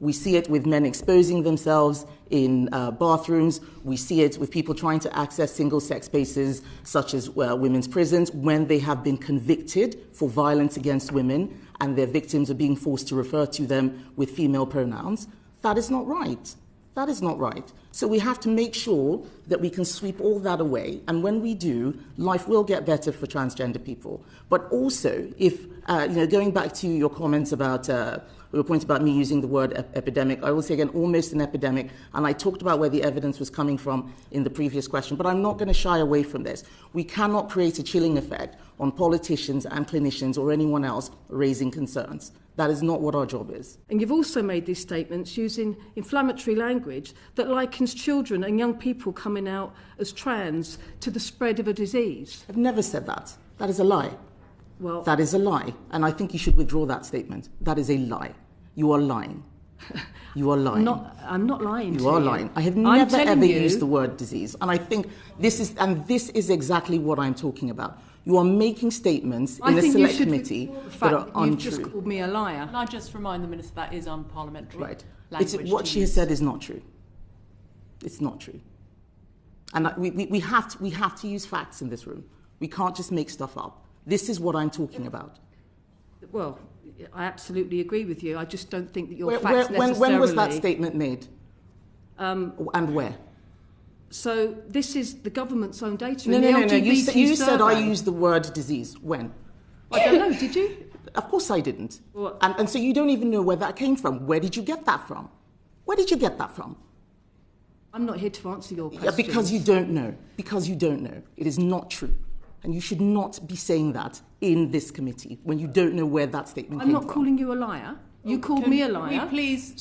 We see it with men exposing themselves in bathrooms. We see it with people trying to access single-sex spaces, such as women's prisons, when they have been convicted for violence against women and their victims are being forced to refer to them with female pronouns. That is not right. That is not right. So we have to make sure that we can sweep all that away. And when we do, life will get better for transgender people. But also, if, going back to your comments about, your point about me using the word epidemic, I will say again, almost an epidemic. And I talked about where the evidence was coming from in the previous question, but I'm not going to shy away from this. We cannot create a chilling effect on politicians and clinicians or anyone else raising concerns. That is not what our job is. And you've also made these statements using inflammatory language that likens children and young people coming out as trans to the spread of a disease. I've never said that. That is a lie. Well, that is a lie. And I think you should withdraw that statement. That is a lie. You are lying. You are lying. I'm not lying to you. You are lying. I have never ever used the word disease. And I think this is exactly what I'm talking about. You are making statements in a select committee that are untrue. You've just called me a liar. Can I just remind the Minister that is unparliamentary right. language? What she has said is not true. It's not true. And we have to use facts in this room. We can't just make stuff up. This is what I'm talking about. Well, I absolutely agree with you. I just don't think that your facts necessarily... When was that statement made? And where? So this is the government's own data. No. You said I used the word disease. When? I don't know. Did you? Of course I didn't. And so you don't even know where that came from. Where did you get that from? Where did you get that from? I'm not here to answer your question. Because you don't know. Because you don't know. It is not true. And you should not be saying that in this committee when you don't know where that statement came from. I'm not calling you a liar. You called me a liar. Can we please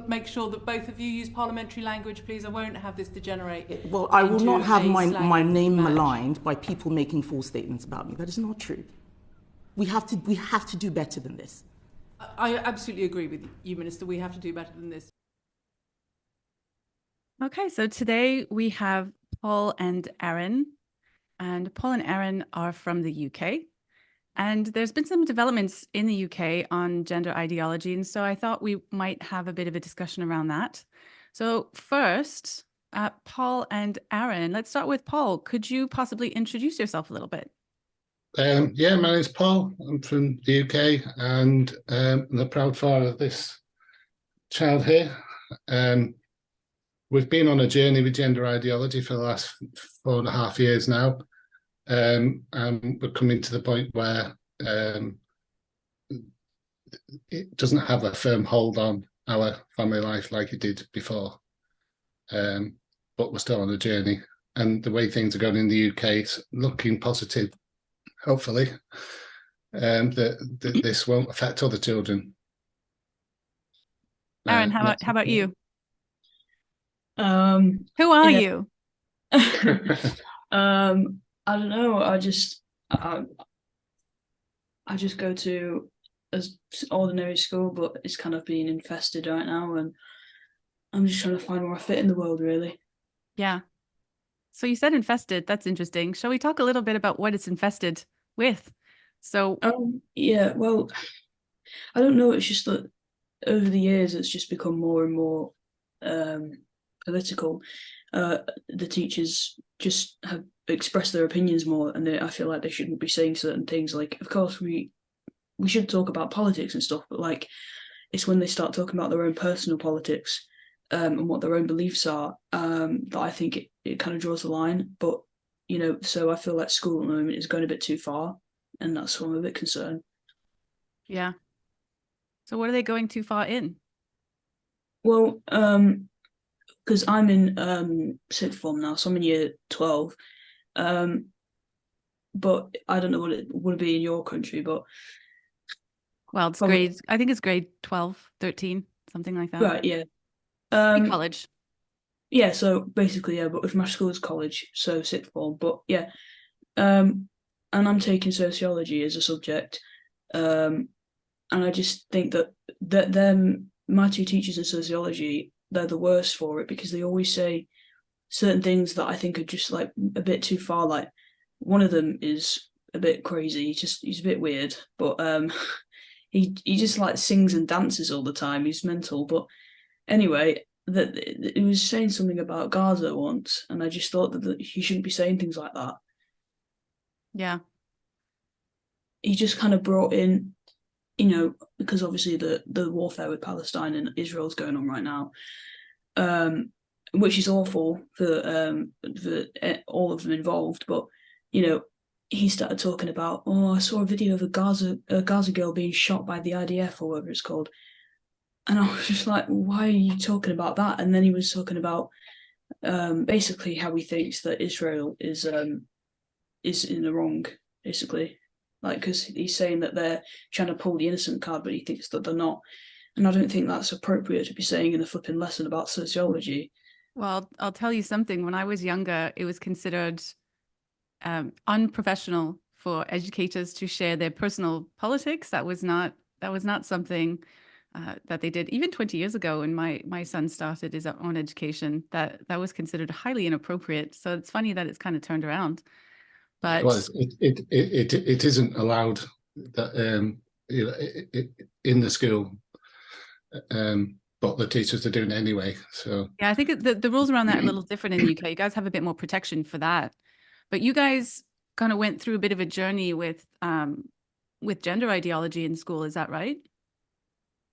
make sure that both of you use parliamentary language, please? I won't have this degenerate. Well, I will not have my name maligned by people making false statements about me. That is not true. We have to do better than this. I absolutely agree with you, Minister. We have to do better than this. Okay, so today we have Paul and Aaron. And Paul and Aaron are from the UK. And there's been some developments in the UK on gender ideology. And so I thought we might have a bit of a discussion around that. So first, Paul and Aaron, let's start with Paul. Could you possibly introduce yourself a little bit? Yeah, my name's Paul. I'm from the UK and I'm the proud father of this child here. We've been on a journey with gender ideology for the last 4.5 years now. And we're coming to the point where it doesn't have a firm hold on our family life like it did before. But we're still on a journey. And the way things are going in the UK, it's looking positive, hopefully, that this won't affect other children. Aaron, how about you? Who are you? I don't know. I just go to an ordinary school, but it's kind of being infested right now, and I'm just trying to find where I fit in the world, really. Yeah. So you said infested. That's interesting. Shall we talk a little bit about what it's infested with? So yeah, well, I don't know. It's just that over the years, it's just become more and more political. The teachers just have expressed their opinions more, and I feel like they shouldn't be saying certain things. Like, of course, we should talk about politics and stuff, but like, it's when they start talking about their own personal politics and what their own beliefs are that I think it kind of draws the line. But so I feel like school at the moment is going a bit too far, and that's why I'm a bit concerned. Yeah. So what are they going too far in? Well, because I'm in sixth form now, so I'm in year 12. But I don't know what it would be in your country, but... Well, it's grade, I think it's grade 12, 13, something like that. Right, yeah. College. Yeah, so basically, yeah, but with my school is college, so sixth form, but yeah. And I'm taking sociology as a subject. And I just think that my two teachers in sociology, they're the worst for it, because they always say certain things that I think are just like a bit too far. Like, one of them is a bit crazy. He's a bit weird, but he just like sings and dances all the time. He's mental, but Anyway, that it was saying something about Gaza once, and I just thought that he shouldn't be saying things like that. Yeah. He just kind of brought in, because obviously the warfare with Palestine and Israel is going on right now, which is awful for all of them involved. But he started talking about, I saw a video of a Gaza girl being shot by the IDF or whatever it's called, and I was just like, why are you talking about that? And then he was talking about basically how he thinks that Israel is in the wrong, basically. Like, because he's saying that they're trying to pull the innocent card, but he thinks that they're not. And I don't think that's appropriate to be saying in a flipping lesson about sociology. Well, I'll tell you something. When I was younger, it was considered unprofessional for educators to share their personal politics. That was not something that they did. Even 20 years ago, when my son started his own education, that was considered highly inappropriate. So it's funny that it's kind of turned around. But well, it isn't allowed that in the school, but the teachers are doing it anyway. So yeah, I think the rules around that are a little different in the UK. You guys have a bit more protection for that, but you guys kind of went through a bit of a journey with gender ideology in school. Is that right?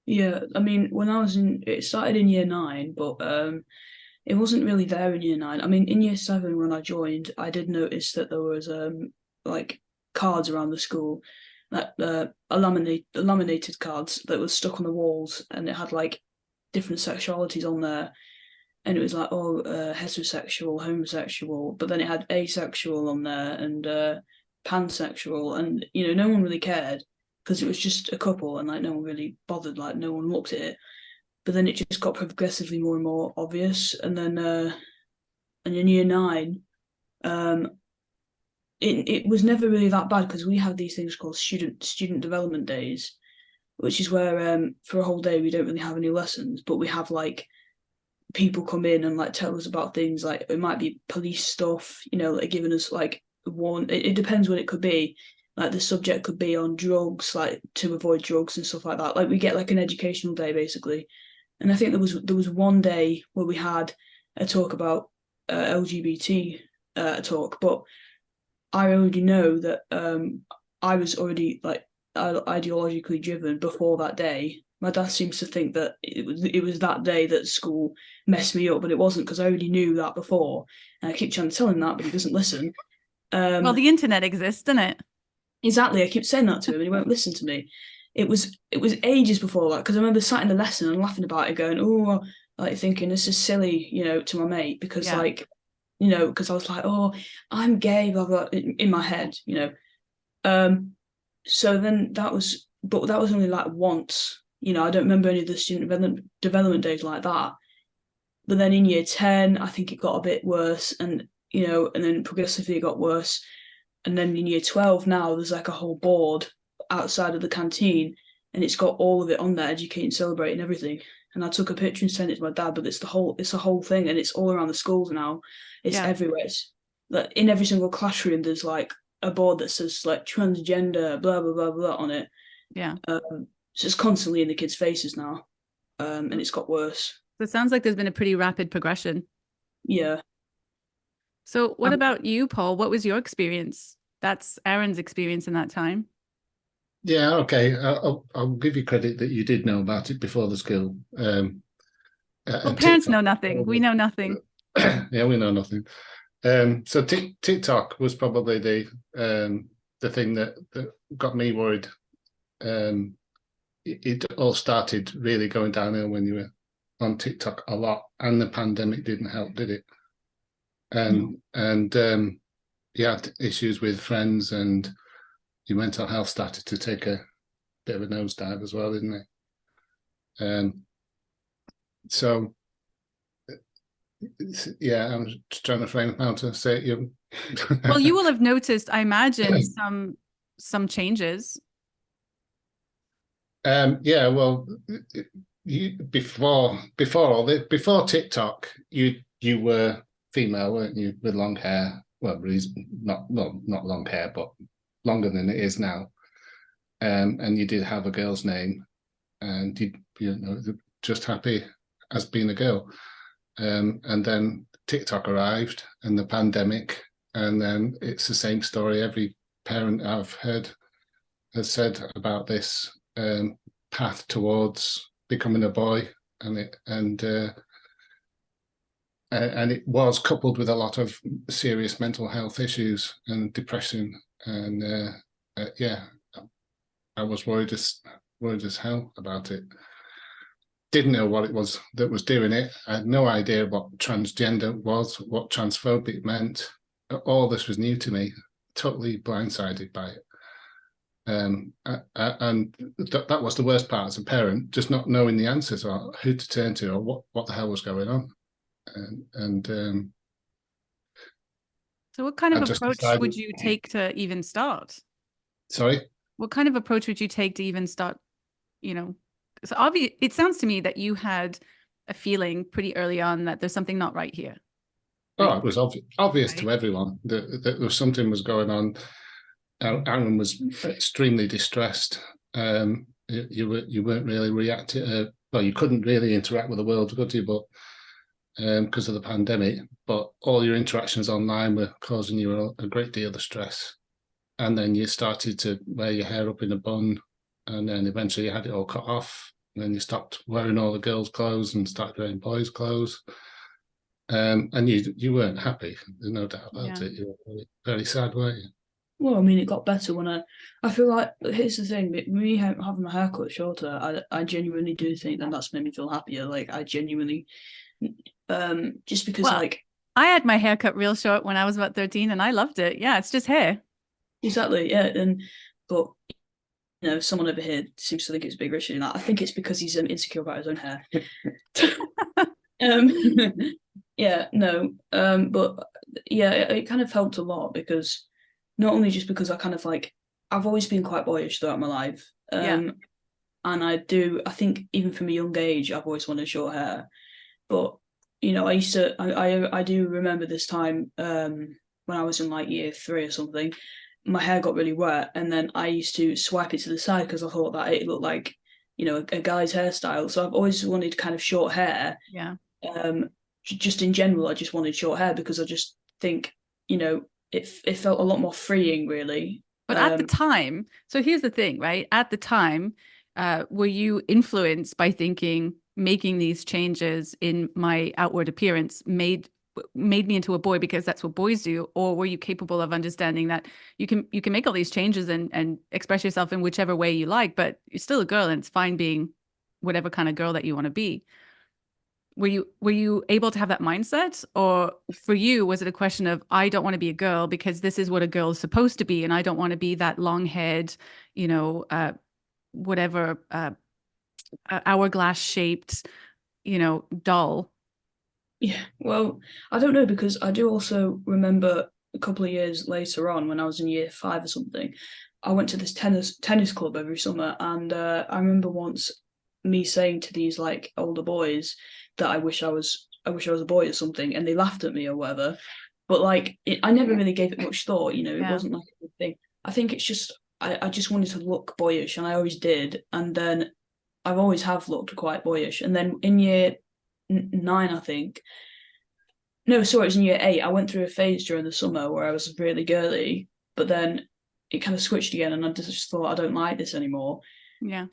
Yeah, I mean, when I was it started in year 9, but it wasn't really there in year 9. I mean, in year 7 when I joined, I did notice that there was like cards around the school, that laminated cards that was stuck on the walls, and it had like different sexualities on there, and it was like, heterosexual, homosexual, but then it had asexual on there and pansexual, and no one really cared because it was just a couple, and like no one really bothered, like no one looked at it. But then it just got progressively more and more obvious, and then in year 9, it was never really that bad because we have these things called student development days, which is where for a whole day we don't really have any lessons, but we have like people come in and like tell us about things, like it might be police stuff, like giving us like it depends what it could be. Like the subject could be on drugs, like to avoid drugs and stuff like that. Like we get like an educational day basically. And I think there was one day where we had a talk about LGBT talk, but I already know that I was already like ideologically driven before that day. My dad seems to think that it was that day that school messed me up, but it wasn't, because I already knew that before. And I keep trying to tell him that, but he doesn't listen. Well, the internet exists, doesn't it? Exactly. I keep saying that to him and he won't listen to me. It was ages before that, because I remember sat in the lesson and laughing about it, going, oh, like thinking this is silly, to my mate, because because I was like, oh, I'm gay, blah, blah, in my head, So then that was only like once, I don't remember any of the student development days like that. But then in year 10, I think it got a bit worse, and then progressively it got worse. And then in year 12 now, there's like a whole board outside of the canteen, and it's got all of it on there, educate and celebrate and everything. And I took a picture and sent it to my dad, but it's a whole thing, and it's all around the schools now. It's everywhere. It's like in every single classroom, there's like a board that says like transgender, blah blah blah blah on it. Yeah. So it's constantly in the kids' faces now, and it's got worse. So it sounds like there's been a pretty rapid progression. Yeah. So what about you, Paul? What was your experience? That's Aaron's experience in that time. Yeah, okay. I'll give you credit that you did know about it before the school. Well, parents know nothing. We know nothing. Yeah, we know nothing. So TikTok was probably the thing that got me worried. It all started really going downhill when you were on TikTok a lot, and the pandemic didn't help, did it? And you had issues with friends, and your mental health started to take a bit of a nosedive as well, didn't it? So yeah, I'm just trying to frame how to say it. Well, you will have noticed, I imagine, some changes. Yeah, well, before TikTok, you were female, weren't you, with long hair? Well, not long hair, but longer than it is now. And you did have a girl's name, and you just happy as being a girl. And then TikTok arrived and the pandemic, and then it's the same story. Every parent I've heard has said about this path towards becoming a boy, and it was coupled with a lot of serious mental health issues and depression, and yeah, I was worried as hell about it. Didn't know what it was that was doing it. I had no idea what transgender was, what transphobic meant. All this was new to me, totally blindsided by it. And that was the worst part as a parent, just not knowing the answers or who to turn to or what the hell was going on. So what kind of I approach would you take to even start? Sorry? What kind of approach would you take to even start, you know? So it sounds to me that you had a feeling pretty early on that there's something not right here. Oh, it was obvious right? to everyone that there was something was going on. Aaron was extremely distressed. You weren't really reacting. Well, you couldn't really interact with the world, could you? But because of the pandemic, but all your interactions online were causing you a great deal of stress. And then you started to wear your hair up in a bun, and then eventually you had it all cut off. And then you stopped wearing all the girls' clothes and started wearing boys' clothes. And you weren't happy. There's no doubt about it. You were very, very sad, weren't you? Well, I mean, it got better when I feel like, here's the thing, me having my hair cut shorter, I genuinely do think that that's made me feel happier. Like, I genuinely, just because, like... I had my hair cut real short when I was about 13 and I loved it. Yeah, it's just hair. Exactly, yeah. But, you know, someone over here seems to think it's a bigger issue than that. I think it's because he's insecure about his own hair. Yeah, no. But, yeah, it kind of helped a lot because... Not only just because I kind of like, I've always been quite boyish throughout my life. And I think even from a young age, I've always wanted short hair. But, you know, I do remember this time when I was in like year 3 or something, my hair got really wet. And then I used to swipe it to the side because I thought that it looked like, you know, a guy's hairstyle. So I've always wanted kind of short hair. Yeah. Just in general, I just wanted short hair because I just think, you know, it felt a lot more freeing, really. But at the time, so here's the thing, right? At the time, were you influenced by thinking making these changes in my outward appearance made me into a boy because that's what boys do? Or were you capable of understanding that you can make all these changes and express yourself in whichever way you like, but you're still a girl and it's fine being whatever kind of girl that you want to be? Were you able to have that mindset, or for you was it a question of I don't want to be a girl because this is what a girl is supposed to be and I don't want to be that long-haired, you know, whatever hourglass shaped, you know, doll? Yeah, well, I don't know, because I do also remember a couple of years later on when I was in year 5 or something, I went to this tennis club every summer, and I remember once me saying to these like older boys that I wish I was a boy or something, and they laughed at me or whatever. But like, I never really gave it much thought, you know. It wasn't like a big thing. I think it's just I just wanted to look boyish, and I always did. And then I've always have looked quite boyish. And then in year 9, I think. No, sorry, it was in year 8. I went through a phase during the summer where I was really girly, but then it kind of switched again, and I just thought I don't like this anymore. Yeah.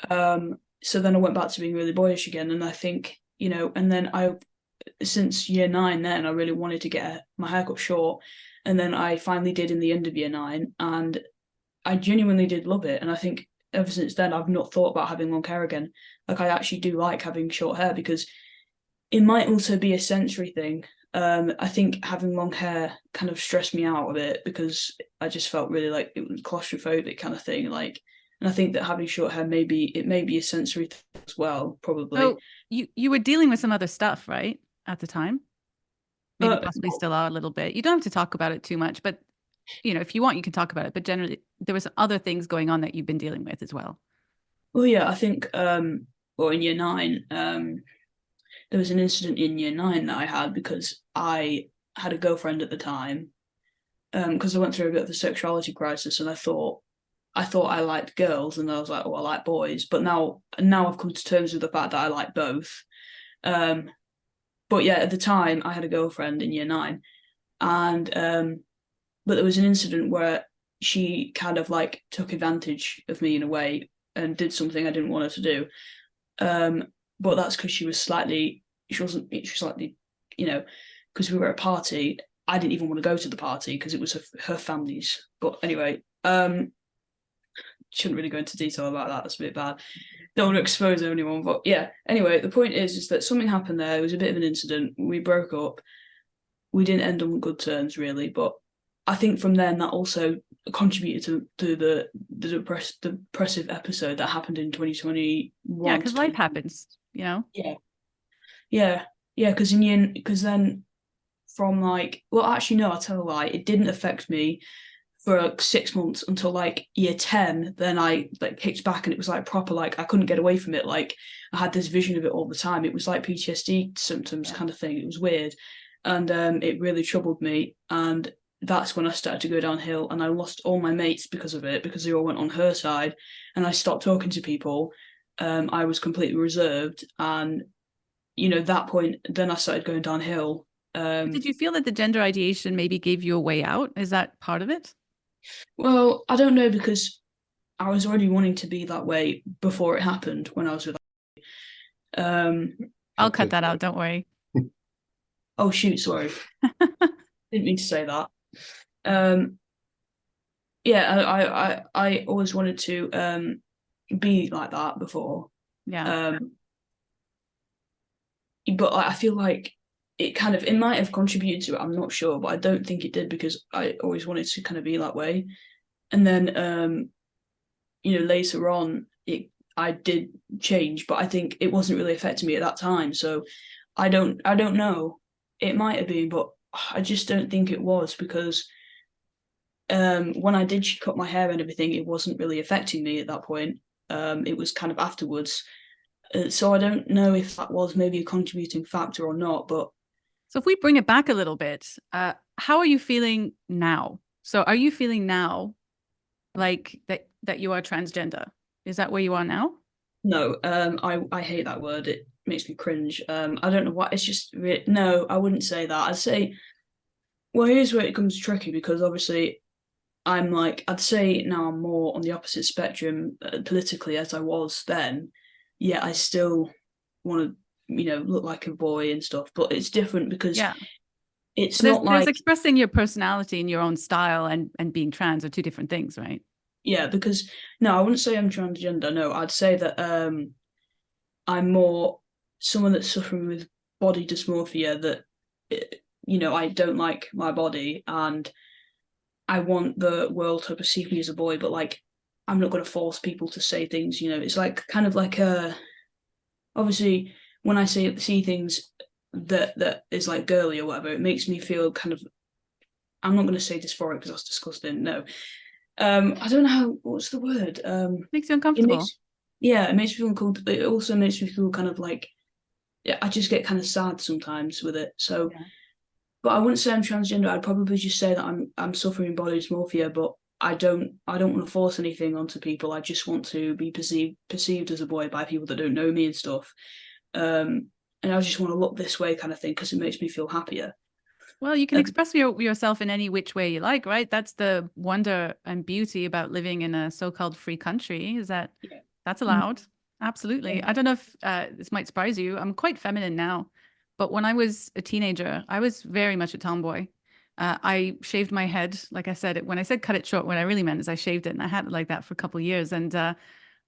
So then I went back to being really boyish again, and I think, you know, and then since year 9, then I really wanted to get my haircut short, and then I finally did in the end of year 9, and I genuinely did love it. And I think ever since then I've not thought about having long hair again. Like, I actually do like having short hair because it might also be a sensory thing. I think having long hair kind of stressed me out a bit because I just felt really like it was claustrophobic kind of thing. Like, and I think that having short hair may be a sensory thing as well, probably. So you were dealing with some other stuff, right, at the time? Maybe possibly still are a little bit. You don't have to talk about it too much, but you know, if you want, you can talk about it. But generally, there was other things going on that you've been dealing with as well. Well, yeah, I think in year 9, there was an incident in year 9 that I had because I had a girlfriend at the time, because I went through a bit of a sexuality crisis, and I thought I liked girls, and I was like, oh, I like boys. But now I've come to terms with the fact that I like both. But yeah, at the time I had a girlfriend in year 9, and but there was an incident where she kind of like took advantage of me in a way and did something I didn't want her to do. But that's because she was slightly, you know, because we were at a party. I didn't even want to go to the party because it was her family's. But anyway, shouldn't really go into detail about that. That's a bit bad. Don't want to expose anyone. But yeah, anyway, the point is that something happened there. It was a bit of an incident. We broke up. We didn't end on good terms, really. But I think from then that also contributed to the depressive episode that happened in 2021. Yeah, because life happens, you know? Yeah. Because then from like, well, actually, no, I'll tell a lie. It didn't affect me for like 6 months until like year 10. Then I like kicked back and it was like proper, like I couldn't get away from it. Like I had this vision of it all the time. It was like PTSD symptoms kind of thing. It was weird. And it really troubled me. And that's when I started to go downhill, and I lost all my mates because of it, because they all went on her side, and I stopped talking to people. I was completely reserved, and that point, then I started going downhill. Did you feel that the gender ideation maybe gave you a way out? Is that part of it? Well, I don't know, because I was already wanting to be that way before it happened when I was with. I'll cut that out. Don't worry. Oh shoot! Sorry, didn't mean to say that. Yeah, I always wanted to be like that before. Yeah. But I feel like it might have contributed to it. I'm not sure, but I don't think it did, because I always wanted to kind of be that way. And then later on I did change, but I think it wasn't really affecting me at that time. So I don't know. It might have been, but I just don't think it was, because when I did cut my hair and everything, it wasn't really affecting me at that point. It was kind of afterwards. So I don't know if that was maybe a contributing factor or not. But so if we bring it back a little bit, how are you feeling now? So are you feeling now like that you are transgender? Is that where you are now? No, I hate that word. It makes me cringe. I don't know what. It's just no. I wouldn't say that. I'd say, well, here's where it becomes tricky, because obviously I'd say now I'm more on the opposite spectrum politically as I was then. Yeah, I still want to, look like a boy and stuff, but it's different because it's not like there's expressing your personality in your own style and being trans are two different things, right? Yeah, because no, I wouldn't say I'm transgender. No, I'd say that I'm more someone that's suffering with body dysmorphia, that I don't like my body, and I want the world to perceive me as a boy, but like I'm not going to force people to say things. It's like kind of like obviously when I see things that is like girly or whatever, it makes me feel kind of, I'm not going to say dysphoric because that's disgusting. No, I don't know what's the word. Makes you uncomfortable. It makes me feel uncomfortable. It also makes me feel kind of like, I just get kind of sad sometimes with it. So. Yeah. But I wouldn't say I'm transgender. I'd probably just say that I'm suffering body dysmorphia, but I don't want to force anything onto people. I just want to be perceived as a boy by people that don't know me and stuff. And I just want to look this way, kind of thing, because it makes me feel happier. Well, you can express yourself in any which way you like, right? That's the wonder and beauty about living in a so-called free country, is that that's allowed. Absolutely. Yeah. I don't know if this might surprise you. I'm quite feminine now. But when I was a teenager, I was very much a tomboy. I shaved my head. Like I said, when I said cut it short, what I really meant is I shaved it, and I had it like that for a couple of years. And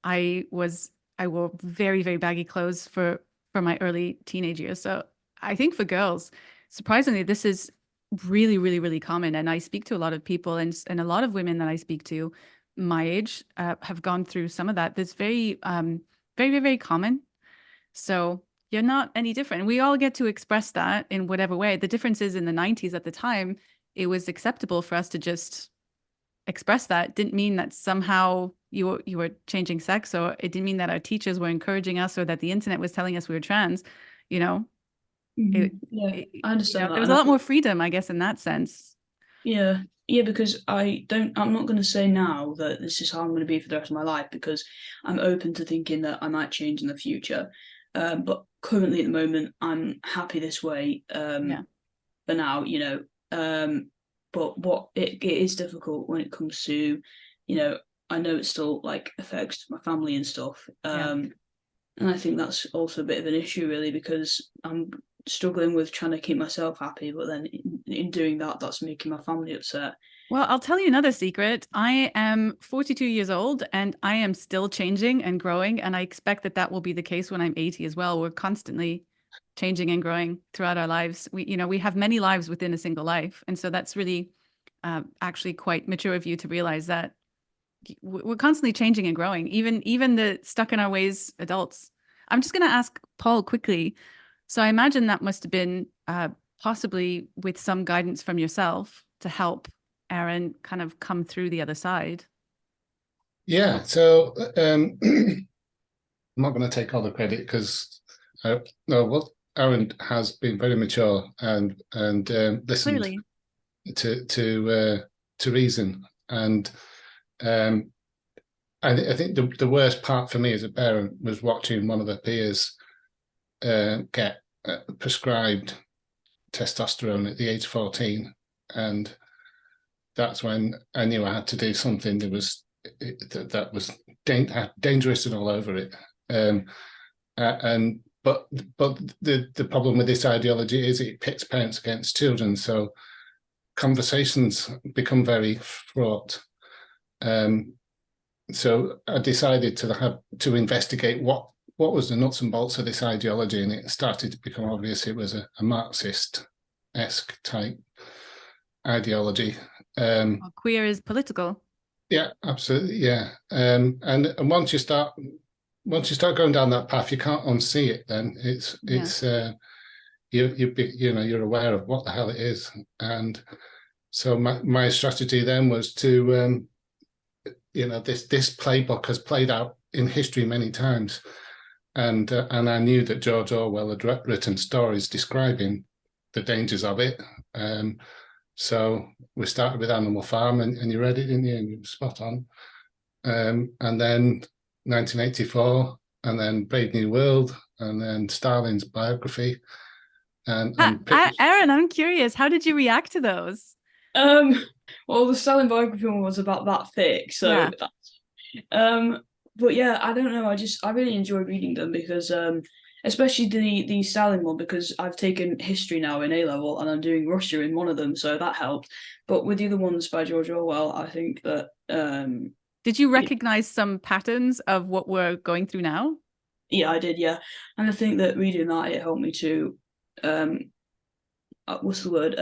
I wore very, very baggy clothes for my early teenage years. So I think for girls, surprisingly, this is really, really, really common. And I speak to a lot of people, and a lot of women that I speak to my age have gone through some of that. That's very, very, very, very common. So you're not any different. We all get to express that in whatever way. The difference is in the 90s at the time, it was acceptable for us to just express that. It didn't mean that somehow you were changing sex, or it didn't mean that our teachers were encouraging us, or that the internet was telling us we were trans, Mm-hmm. I understand that. There was a lot more freedom, I guess, in that sense. Yeah, because I'm not going to say now that this is how I'm going to be for the rest of my life, because I'm open to thinking that I might change in the future. But currently at the moment, I'm happy this way for now, you know. But what it is difficult when it comes to, you know, I know it still like affects my family and stuff. And I think that's also a bit of an issue really, because I'm struggling with trying to keep myself happy, but then in doing that, that's making my family upset. Well, I'll tell you another secret. I am 42 years old and I am still changing and growing. And I expect that that will be the case when I'm 80 as well. We're constantly changing and growing throughout our lives. We have many lives within a single life. And so that's really actually quite mature of you to realize that we're constantly changing and growing, even the stuck in our ways adults. I'm just going to ask Paul quickly. So I imagine that must have been possibly with some guidance from yourself to help Aaron kind of come through the other side. Yeah, so I'm not going to take all the credit because Aaron has been very mature and listened Clearly. to reason, and I think the worst part for me as a parent was watching one of the peers get prescribed testosterone at the age of 14, and that's when I knew I had to do something that was dangerous and all over it. But the problem with this ideology is it pits parents against children, so conversations become very fraught. So I decided to investigate what was the nuts and bolts of this ideology, and it started to become obvious it was a Marxist-esque type ideology. Queer is political. Yeah, absolutely. Yeah, and once you start going down that path, you can't unsee it. Then you're aware of what the hell it is, and so my strategy then was to this playbook has played out in history many times, and I knew that George Orwell had written stories describing the dangers of it. So we started with Animal Farm, and you read it, didn't you? And you were spot on. And then 1984, and then Brave New World, and then Stalin's biography. And Aaron, I'm curious, how did you react to those? Well, the Stalin biography one was about that thick, so but yeah, I don't know. I really enjoy reading them because especially the Stalin one, because I've taken history now in A level and I'm doing Russia in one of them, so that helped. But with the other ones by George Orwell, I think that did you recognize some patterns of what we're going through now? Yeah, I did, yeah. And I think that reading that, it helped me to what's the word?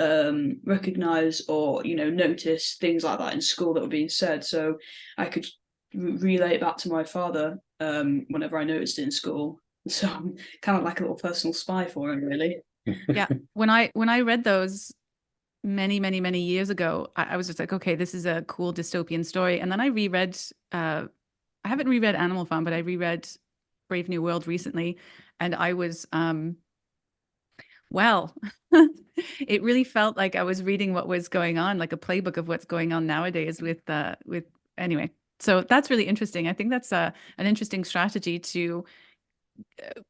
Recognize or notice things like that in school that were being said, so I could relay it back to my father whenever I noticed it in school. So I'm kind of like a little personal spy for him, really. Yeah, when I read those many years ago, I was just like, okay, this is a cool dystopian story. And then I reread, I haven't reread Animal Farm, but I reread Brave New World recently, and I was well, it really felt like I was reading what was going on, like a playbook of what's going on nowadays with anyway. So that's really interesting. I think that's an interesting strategy to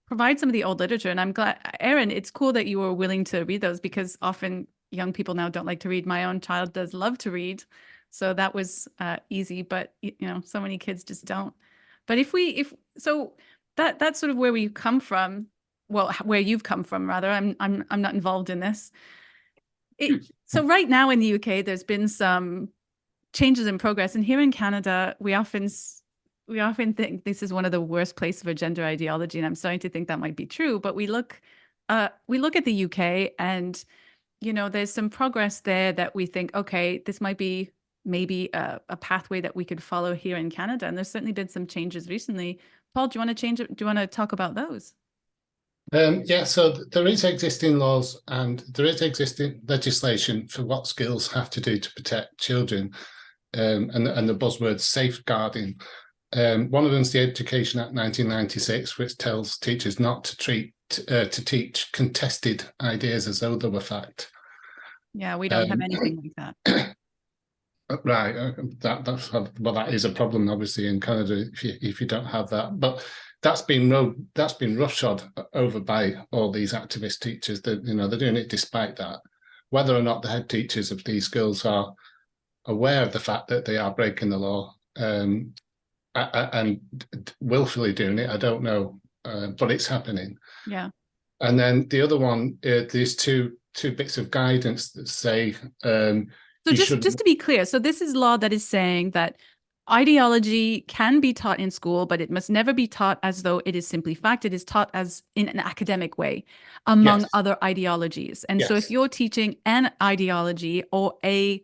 provide some of the old literature. And I'm glad, Erin, it's cool that you were willing to read those, because often young people now don't like to read. My own child does love to read. So that was easy, but so many kids just don't. But so that's sort of where we come from. Well, where you've come from, rather. I'm not involved in this. So right now in the UK, there's been some changes in progress, and here in Canada, we often think this is one of the worst places for gender ideology, and I'm starting to think that might be true. But we look at the UK, and there's some progress there that we think, okay, this might be maybe a pathway that we could follow here in Canada. And there's certainly been some changes recently. Paul, do you want to talk about those? Yeah, so there is existing laws and there is existing legislation for what schools have to do to protect children, and the buzzword safeguarding. One of them is the Education Act 1996, which tells teachers not to teach contested ideas as though they were fact. Yeah, we don't have anything like that. Right, that is a problem, obviously, in Canada if you don't have that. But that's been roughshod over by all these activist teachers. That they're doing it despite that. Whether or not the head teachers of these schools are aware of the fact that they are breaking the law and willfully doing it, I don't know, but it's happening. Yeah. And then the other one, there's two bits of guidance that say. So just to be clear, so this is law that is saying that ideology can be taught in school, but it must never be taught as though it is simply fact. It is taught as in an academic way among other ideologies. And so if you're teaching an ideology or a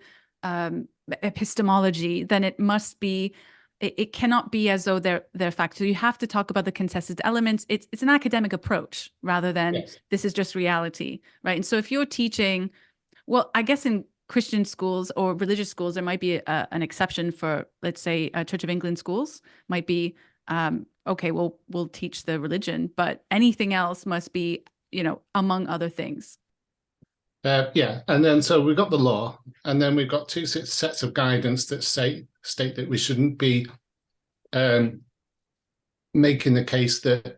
epistemology, then it must be, it cannot be as though they're fact. So you have to talk about the contested elements. It's an academic approach rather than this is just reality, right? And so if you're teaching, well, I guess in Christian schools or religious schools, there might be an exception for, let's say, Church of England schools might be, okay, well, we'll teach the religion, but anything else must be, among other things. And then so we've got the law, and then we've got two sets of guidance that state that we shouldn't be making the case that,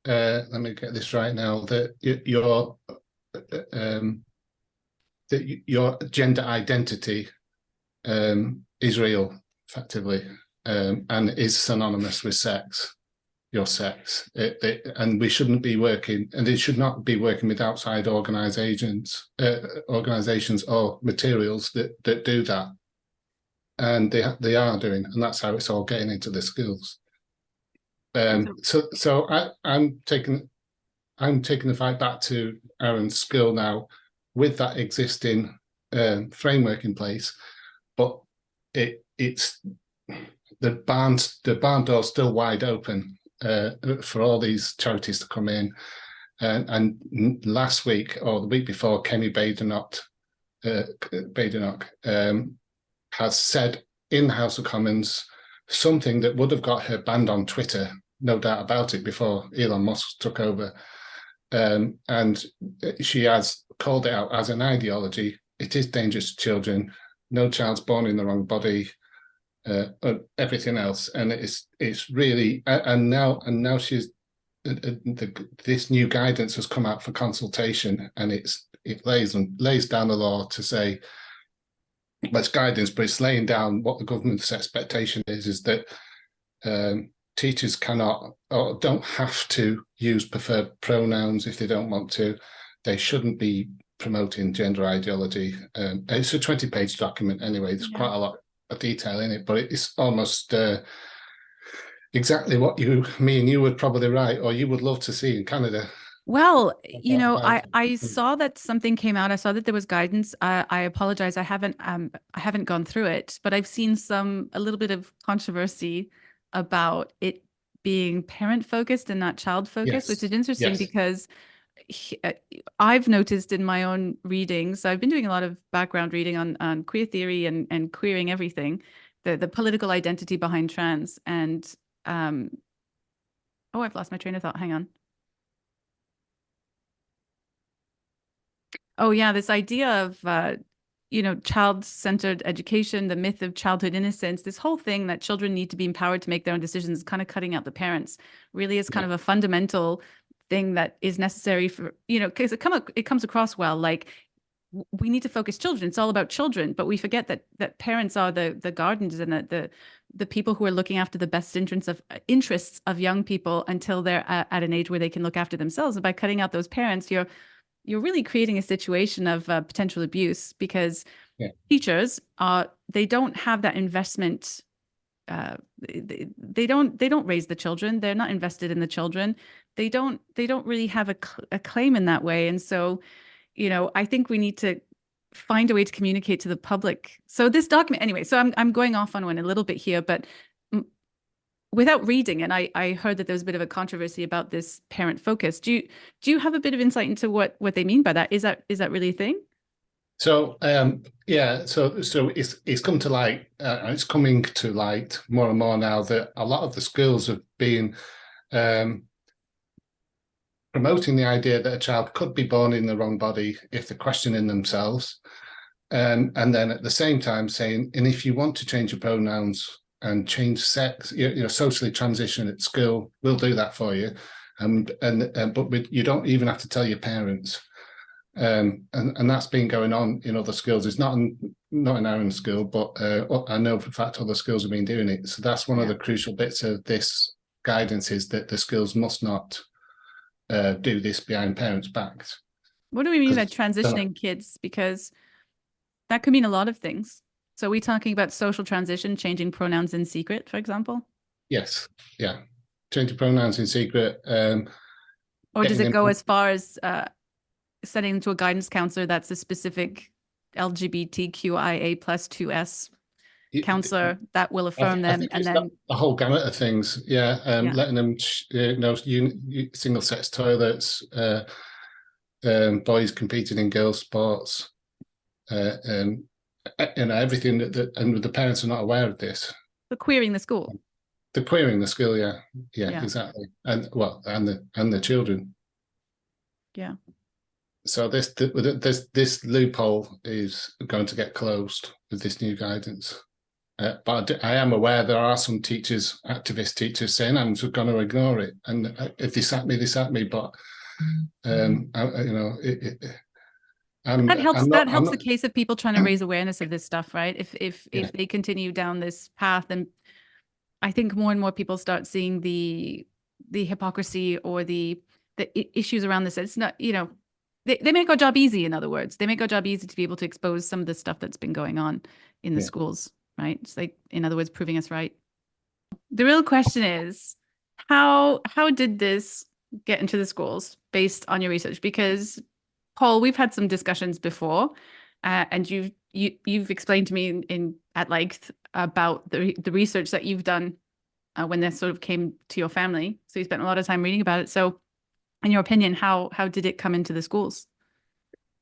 let me get this right now, that your gender identity is real, effectively, and is synonymous with sex, your sex. And we shouldn't be working, and it should not be working with outside organizations or materials that do that. And they are doing, and that's how it's all getting into the schools. So I'm taking the fight back to Aaron's school now, with that existing framework in place, but it's the barn door's still wide open for all these charities to come in. And last week or the week before, Kemi Badenoch has said in the House of Commons something that would have got her banned on Twitter, no doubt about it, before Elon Musk took over. And she has called it out as an ideology. It is dangerous to children. No child's born in the wrong body. Everything else, and it's really, and now she's this new guidance has come out for consultation, and it lays down the law to say, well, it's guidance, but it's laying down what the government's expectation is that teachers cannot or don't have to use preferred pronouns if they don't want to. They shouldn't be promoting gender ideology. It's a 20-page document anyway. There's quite a lot of detail in it, but it's almost exactly what me and you would probably write, or you would love to see in Canada. Well, I saw that something came out. I saw that there was guidance. I apologize. I haven't gone through it, but I've seen a little bit of controversy about it being parent focused and not child focused, which is interesting because I've noticed in my own readings, so I've been doing a lot of background reading on queer theory and queering everything, the political identity behind trans. And I've lost my train of thought. Hang on. Oh yeah, this idea of child-centered education, the myth of childhood innocence, this whole thing that children need to be empowered to make their own decisions, kind of cutting out the parents, really is kind of a fundamental thing that is necessary for, because it comes across well, like we need to focus children. It's all about children, but we forget that parents are the guardians and the people who are looking after the best interests of young people until they're at an age where they can look after themselves. And by cutting out those parents, you're really creating a situation of potential abuse, because teachers they don't have that investment. They don't raise the children. They're not invested in the children. They don't really have a claim in that way. And so, I think we need to find a way to communicate to the public. So this document, anyway. So I'm going off on one a little bit here, but without reading, and I heard that there was a bit of a controversy about this parent focus. Do you have a bit of insight into what they mean by that? Is that really a thing? So so it's come to light. It's coming to light more and more now that a lot of the schools have been promoting the idea that a child could be born in the wrong body if they're questioning themselves, and then at the same time saying, and if you want to change your pronouns, and change sex, socially transition at school. We'll do that for you, but you don't even have to tell your parents. And that's been going on in other schools. It's not in our school, but I know for a fact other schools have been doing it. So that's one of the crucial bits of this guidance, is that the schools must not do this behind parents' backs. What do we mean by transitioning kids? Because that could mean a lot of things. So are we talking about social transition, changing pronouns in secret, for example? Yes, yeah. Changing pronouns in secret. Or does it go as far as sending to a guidance counselor that's a specific LGBTQIA plus 2S counselor that will affirm them, and then a whole gamut of things. Letting them single-sex toilets, boys competing in girls' sports, everything and the parents are not aware of this. The queering the school. The queering the school, yeah, exactly, and the children. Yeah. So this loophole is going to get closed with this new guidance. But I am aware there are some teachers, activist teachers, saying I'm just going to ignore it, and if they sack me, they sack me. But that helps the case of people trying to raise awareness of this stuff, right? If they continue down this path, then I think more and more people start seeing the hypocrisy or the issues around this. It's not, they make our job easy. In other words, they make our job easy to be able to expose some of the stuff that's been going on in the schools, right? It's like, in other words, proving us right. The real question is, how did this get into the schools based on your research? Because Paul, we've had some discussions before, and you've explained to me at length about the research that you've done when this sort of came to your family. So you spent a lot of time reading about it. So, in your opinion, how did it come into the schools?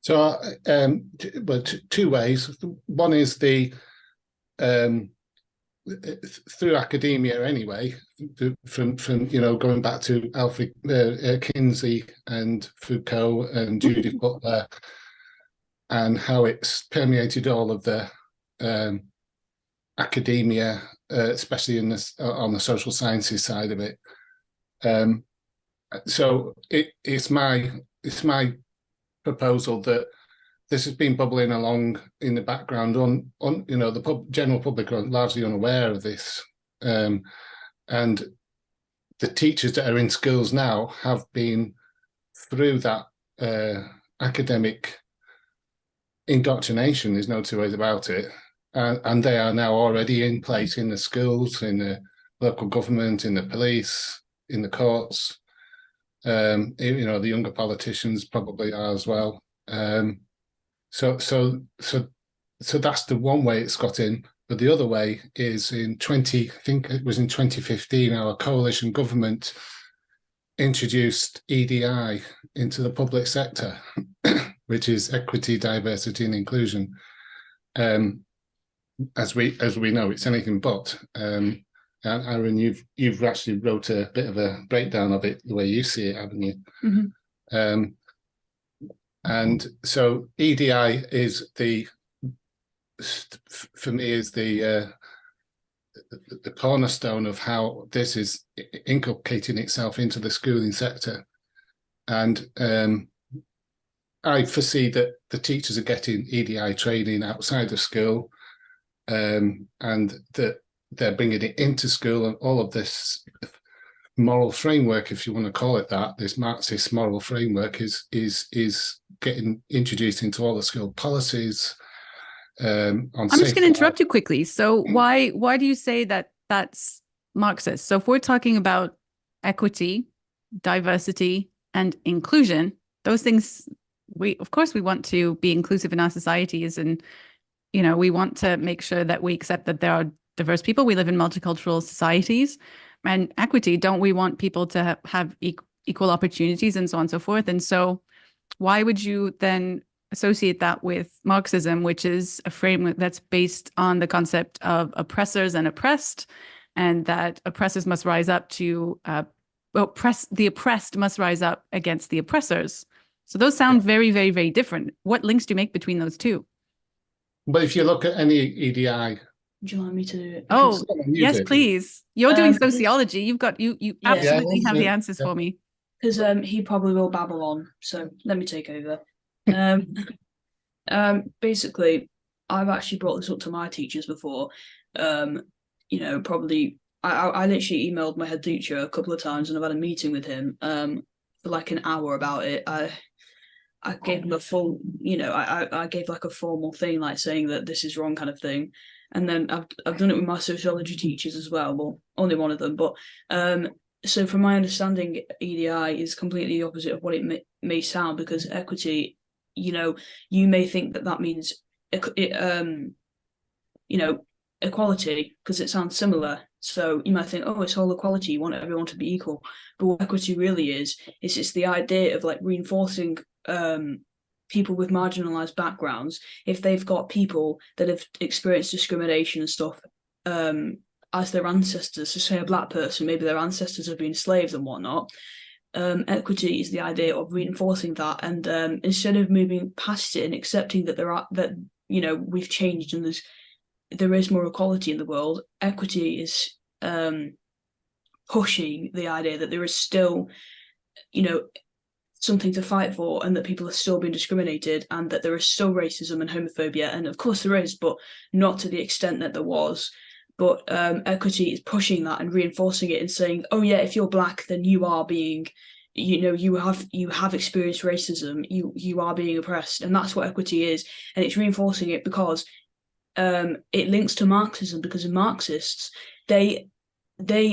So, two ways. One is through academia anyway, from going back to Alfred Kinsey and Foucault and Judith Butler, and how it's permeated all of the academia, especially on the social sciences side of it. So it's my proposal that this has been bubbling along in the background on the general public are largely unaware of this, and the teachers that are in schools now have been through that academic indoctrination. There's no two ways about it, and they are now already in place in the schools, in the local government, in the police, in the courts. The younger politicians probably are as well. So that's the one way it's got in. But the other way is I think it was in 2015, our coalition government introduced EDI into the public sector, which is equity, diversity, and inclusion. As we know, it's anything but. And Aaron, you've actually wrote a bit of a breakdown of it the way you see it, haven't you? Mm-hmm. And so EDI is for me the cornerstone of how this is inculcating itself into the schooling sector. And I foresee that the teachers are getting EDI training outside of school, and that they're bringing it into school, and all of this moral framework, if you want to call it that, this Marxist moral framework is getting introduced into all the school policies. I'm just going to interrupt you quickly. So why do you say that that's Marxist? So if we're talking about equity, diversity, and inclusion, those things, of course we want to be inclusive in our societies, and we want to make sure that we accept that there are diverse people. We live in multicultural societies. And equity, don't we want people to have equal opportunities and so on and so forth? And so why would you then associate that with Marxism, which is a framework that's based on the concept of oppressors and oppressed, and that oppressors must rise up to the oppressed must rise up against the oppressors? So those sound very, very, very different. What links do you make between those two? But if you look at any EDI Would you like me to do it? Oh, yes, did. please. You're doing sociology. You've got you Yeah. absolutely have the answers for me. Because he probably will babble on, so let me take over. Basically, I've actually brought this up to my teachers before. Probably I literally emailed my head teacher a couple of times, and I've had a meeting with him for like an hour about it. I gave him a full, I gave like a formal thing, like saying that this is wrong kind of thing. And then I've done it with my sociology teachers as well. Well, only one of them, but so from my understanding, EDI is completely the opposite of what it may sound, because equity, you may think that means equality, because it sounds similar. So you might think, oh, it's all equality, you want everyone to be equal. But what equity really is it's the idea of like reinforcing people with marginalized backgrounds. If they've got people that have experienced discrimination and stuff as their ancestors, so say a black person, maybe their ancestors have been slaves and whatnot, equity is the idea of reinforcing that, and instead of moving past it and accepting that we've changed and there is more equality in the world, equity is pushing the idea that there is still, something to fight for, and that people are still being discriminated, and that there is still racism and homophobia. And of course there is, but not to the extent that there was. But equity is pushing that and reinforcing it and saying, oh yeah, if you're black, then you are being, you have experienced racism, you are being oppressed. And that's what equity is. And it's reinforcing it because it links to Marxism, because Marxists, they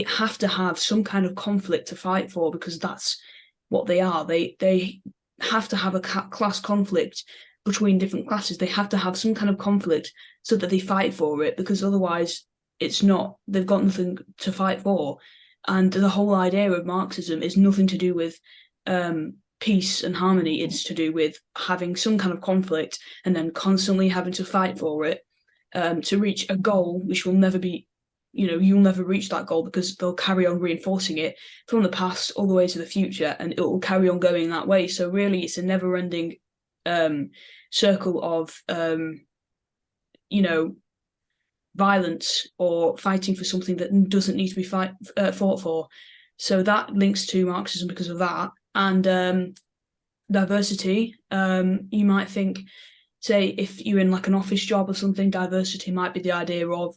have to have some kind of conflict to fight for, because that's what they are. They have to have a class conflict between different classes. They have to have some kind of conflict so that they fight for it, because otherwise they've got nothing to fight for. And the whole idea of Marxism is nothing to do with peace and harmony. It's to do with having some kind of conflict and then constantly having to fight for it to reach a goal, which will never be, you'll never reach that goal, because they'll carry on reinforcing it from the past all the way to the future, and it will carry on going that way. So really it's a never-ending circle of violence or fighting for something that doesn't need to be fought for. So that links to Marxism because of that. And diversity, you might think, say, if you're in like an office job or something, diversity might be the idea of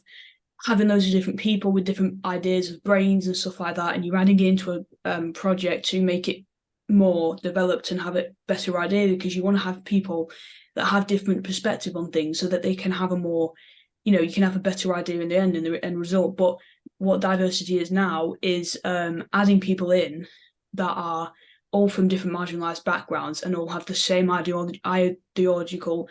having loads of different people with different ideas of brains and stuff like that, and you're adding it into a project to make it more developed and have a better idea, because you want to have people that have different perspective on things so that they can have a more, you can have a better idea in the end result. But what diversity is now is adding people in that are all from different marginalized backgrounds and all have the same ideological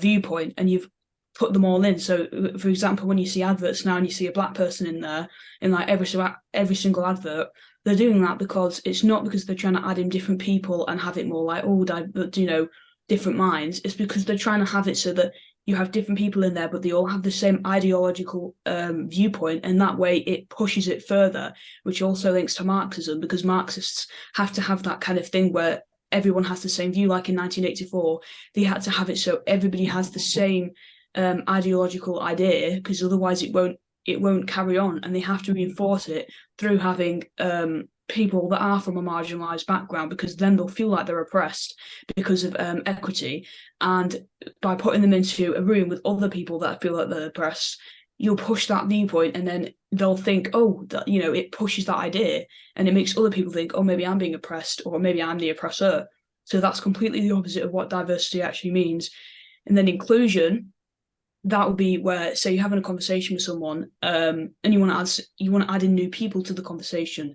viewpoint, and you've put them all in. So for example, when you see adverts now and you see a black person in there in like every single advert, they're doing that because it's not because they're trying to add in different people and have it more like different minds. It's because they're trying to have it so that you have different people in there, but they all have the same ideological viewpoint, and that way it pushes it further, which also links to Marxism, because Marxists have to have that kind of thing where everyone has the same view. Like in 1984, they had to have it so everybody has the same ideological idea, because otherwise it won't carry on, and they have to reinforce it through having people that are from a marginalized background, because then they'll feel like they're oppressed because of equity. And by putting them into a room with other people that feel like they're oppressed, you'll push that viewpoint, and then they'll think, oh, that, it pushes that idea, and it makes other people think, oh, maybe I'm being oppressed, or maybe I'm the oppressor. So that's completely the opposite of what diversity actually means. And then inclusion, that would be where, say, you're having a conversation with someone, and you want to add in new people to the conversation,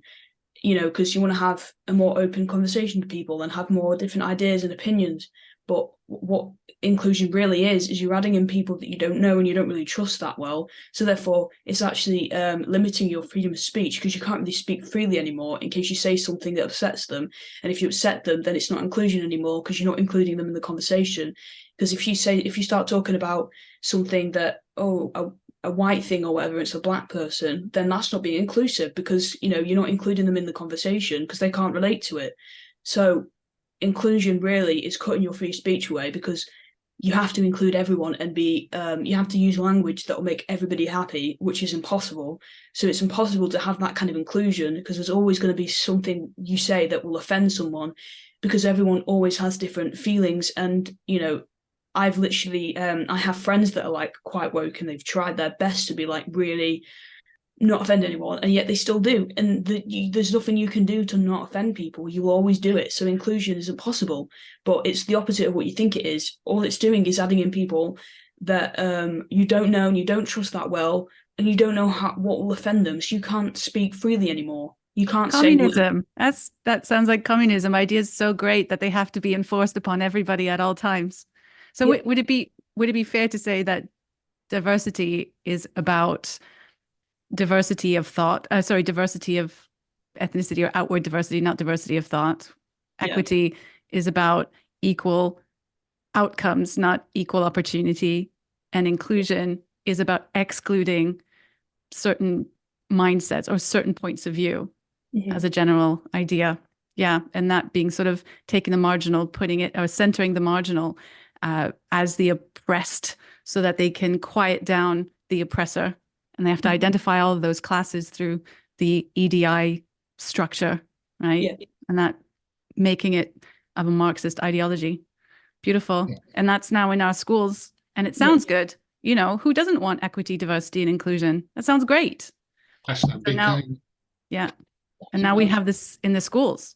because you want to have a more open conversation with people and have more different ideas and opinions. But what inclusion really is you're adding in people that you don't know and you don't really trust that well. So therefore, it's actually limiting your freedom of speech, because you can't really speak freely anymore in case you say something that upsets them. And if you upset them, then it's not inclusion anymore, because you're not including them in the conversation. Because if you start talking about something that, a white thing or whatever, it's a black person, then that's not being inclusive, because you're not including them in the conversation because they can't relate to it. So inclusion really is cutting your free speech away, because you have to include everyone and you have to use language that will make everybody happy, which is impossible. So it's impossible to have that kind of inclusion because there's always going to be something you say that will offend someone, because everyone always has different feelings. And, you know, I've literally, I have friends that are like quite woke and they've tried their best to be like really not offend anyone, and yet they still do. And there's nothing you can do to not offend people. You will always do it. So inclusion isn't possible, but it's the opposite of what you think it is. All it's doing is adding in people that you don't know and you don't trust that well, and you don't know what will offend them. So you can't speak freely anymore. You can't communism. That sounds like communism. Ideas so great that they have to be enforced upon everybody at all times. So yeah. Would it be fair to say that diversity is about diversity of thought, diversity of ethnicity, or outward diversity, not diversity of thought? Equity is about equal outcomes, not equal opportunity. And inclusion is about excluding certain mindsets or certain points of view as a general idea. Yeah. And that being sort of taking the marginal, putting it or centering the marginal as the oppressed so that they can quiet down the oppressor. And they have to identify all of those classes through the EDI structure, right? Yeah. And that making it of a Marxist ideology. Beautiful. Yeah. And that's now in our schools. And it sounds good. You know, who doesn't want equity, diversity, and inclusion? That sounds great. So now, and now we have this in the schools.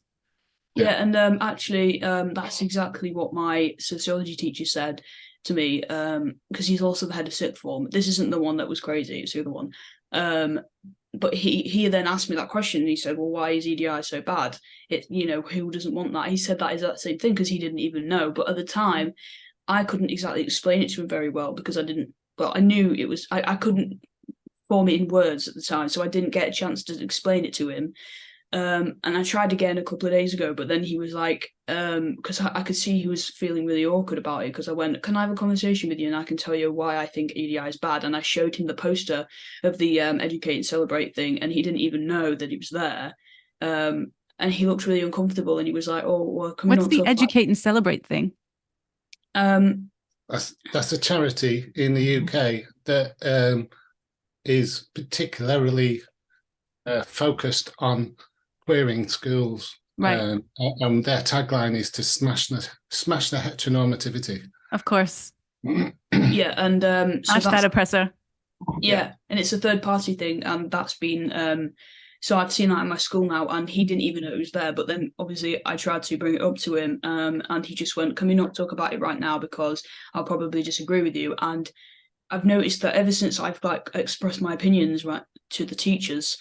Yeah, and actually, that's exactly what my sociology teacher said to me, because he's also the head of sixth form. This isn't the one that was crazy, it's the other one. But he then asked me that question, and he said, well, why is EDI so bad? Who doesn't want that? He said that exact same thing because he didn't even know. But at the time, I couldn't exactly explain it to him very well because I knew it was, I couldn't form it in words at the time, so I didn't get a chance to explain it to him. And I tried again a couple of days ago, but then he was like, because I could see he was feeling really awkward about it, because I went, can I have a conversation with you and I can tell you why I think EDI is bad? And I showed him the poster of the Educate and Celebrate thing, and he didn't even know that it was there. And he looked really uncomfortable, and he was like, oh, well, can we not talk about... What's the Educate and Celebrate thing? That's a charity in the UK that is particularly focused on queering schools, right? And their tagline is to smash the heteronormativity. Of course. Yeah, and smash that oppressor. Yeah, and it's a third party thing, and that's been so I've seen that in my school now, and he didn't even know it was there. But then obviously I tried to bring it up to him, and he just went, "Can we not talk about it right now because I'll probably disagree with you?" And I've noticed that ever since I've expressed my opinions right to the teachers,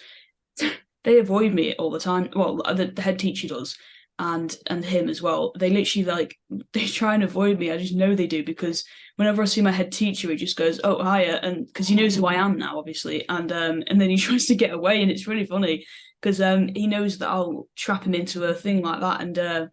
they avoid me all the time. Well, the head teacher does, and him as well. They literally they try and avoid me. I just know they do, because whenever I see my head teacher, he just goes, "Oh, hiya," and because he knows who I am now, obviously, and then he tries to get away, and it's really funny because he knows that I'll trap him into a thing like that, and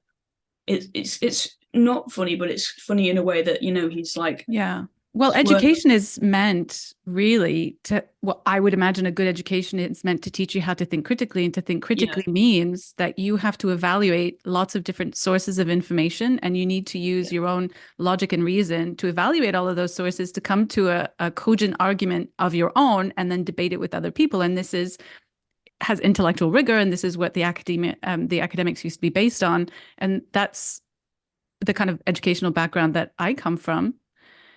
it's not funny, but it's funny in a way that he's like, yeah. Well, education is meant really to, well, I would imagine a good education is meant to teach you how to think critically, and to think critically means that you have to evaluate lots of different sources of information, and you need to use your own logic and reason to evaluate all of those sources to come to a cogent argument of your own, and then debate it with other people. And this has intellectual rigor, and this is what the academics used to be based on. And that's the kind of educational background that I come from.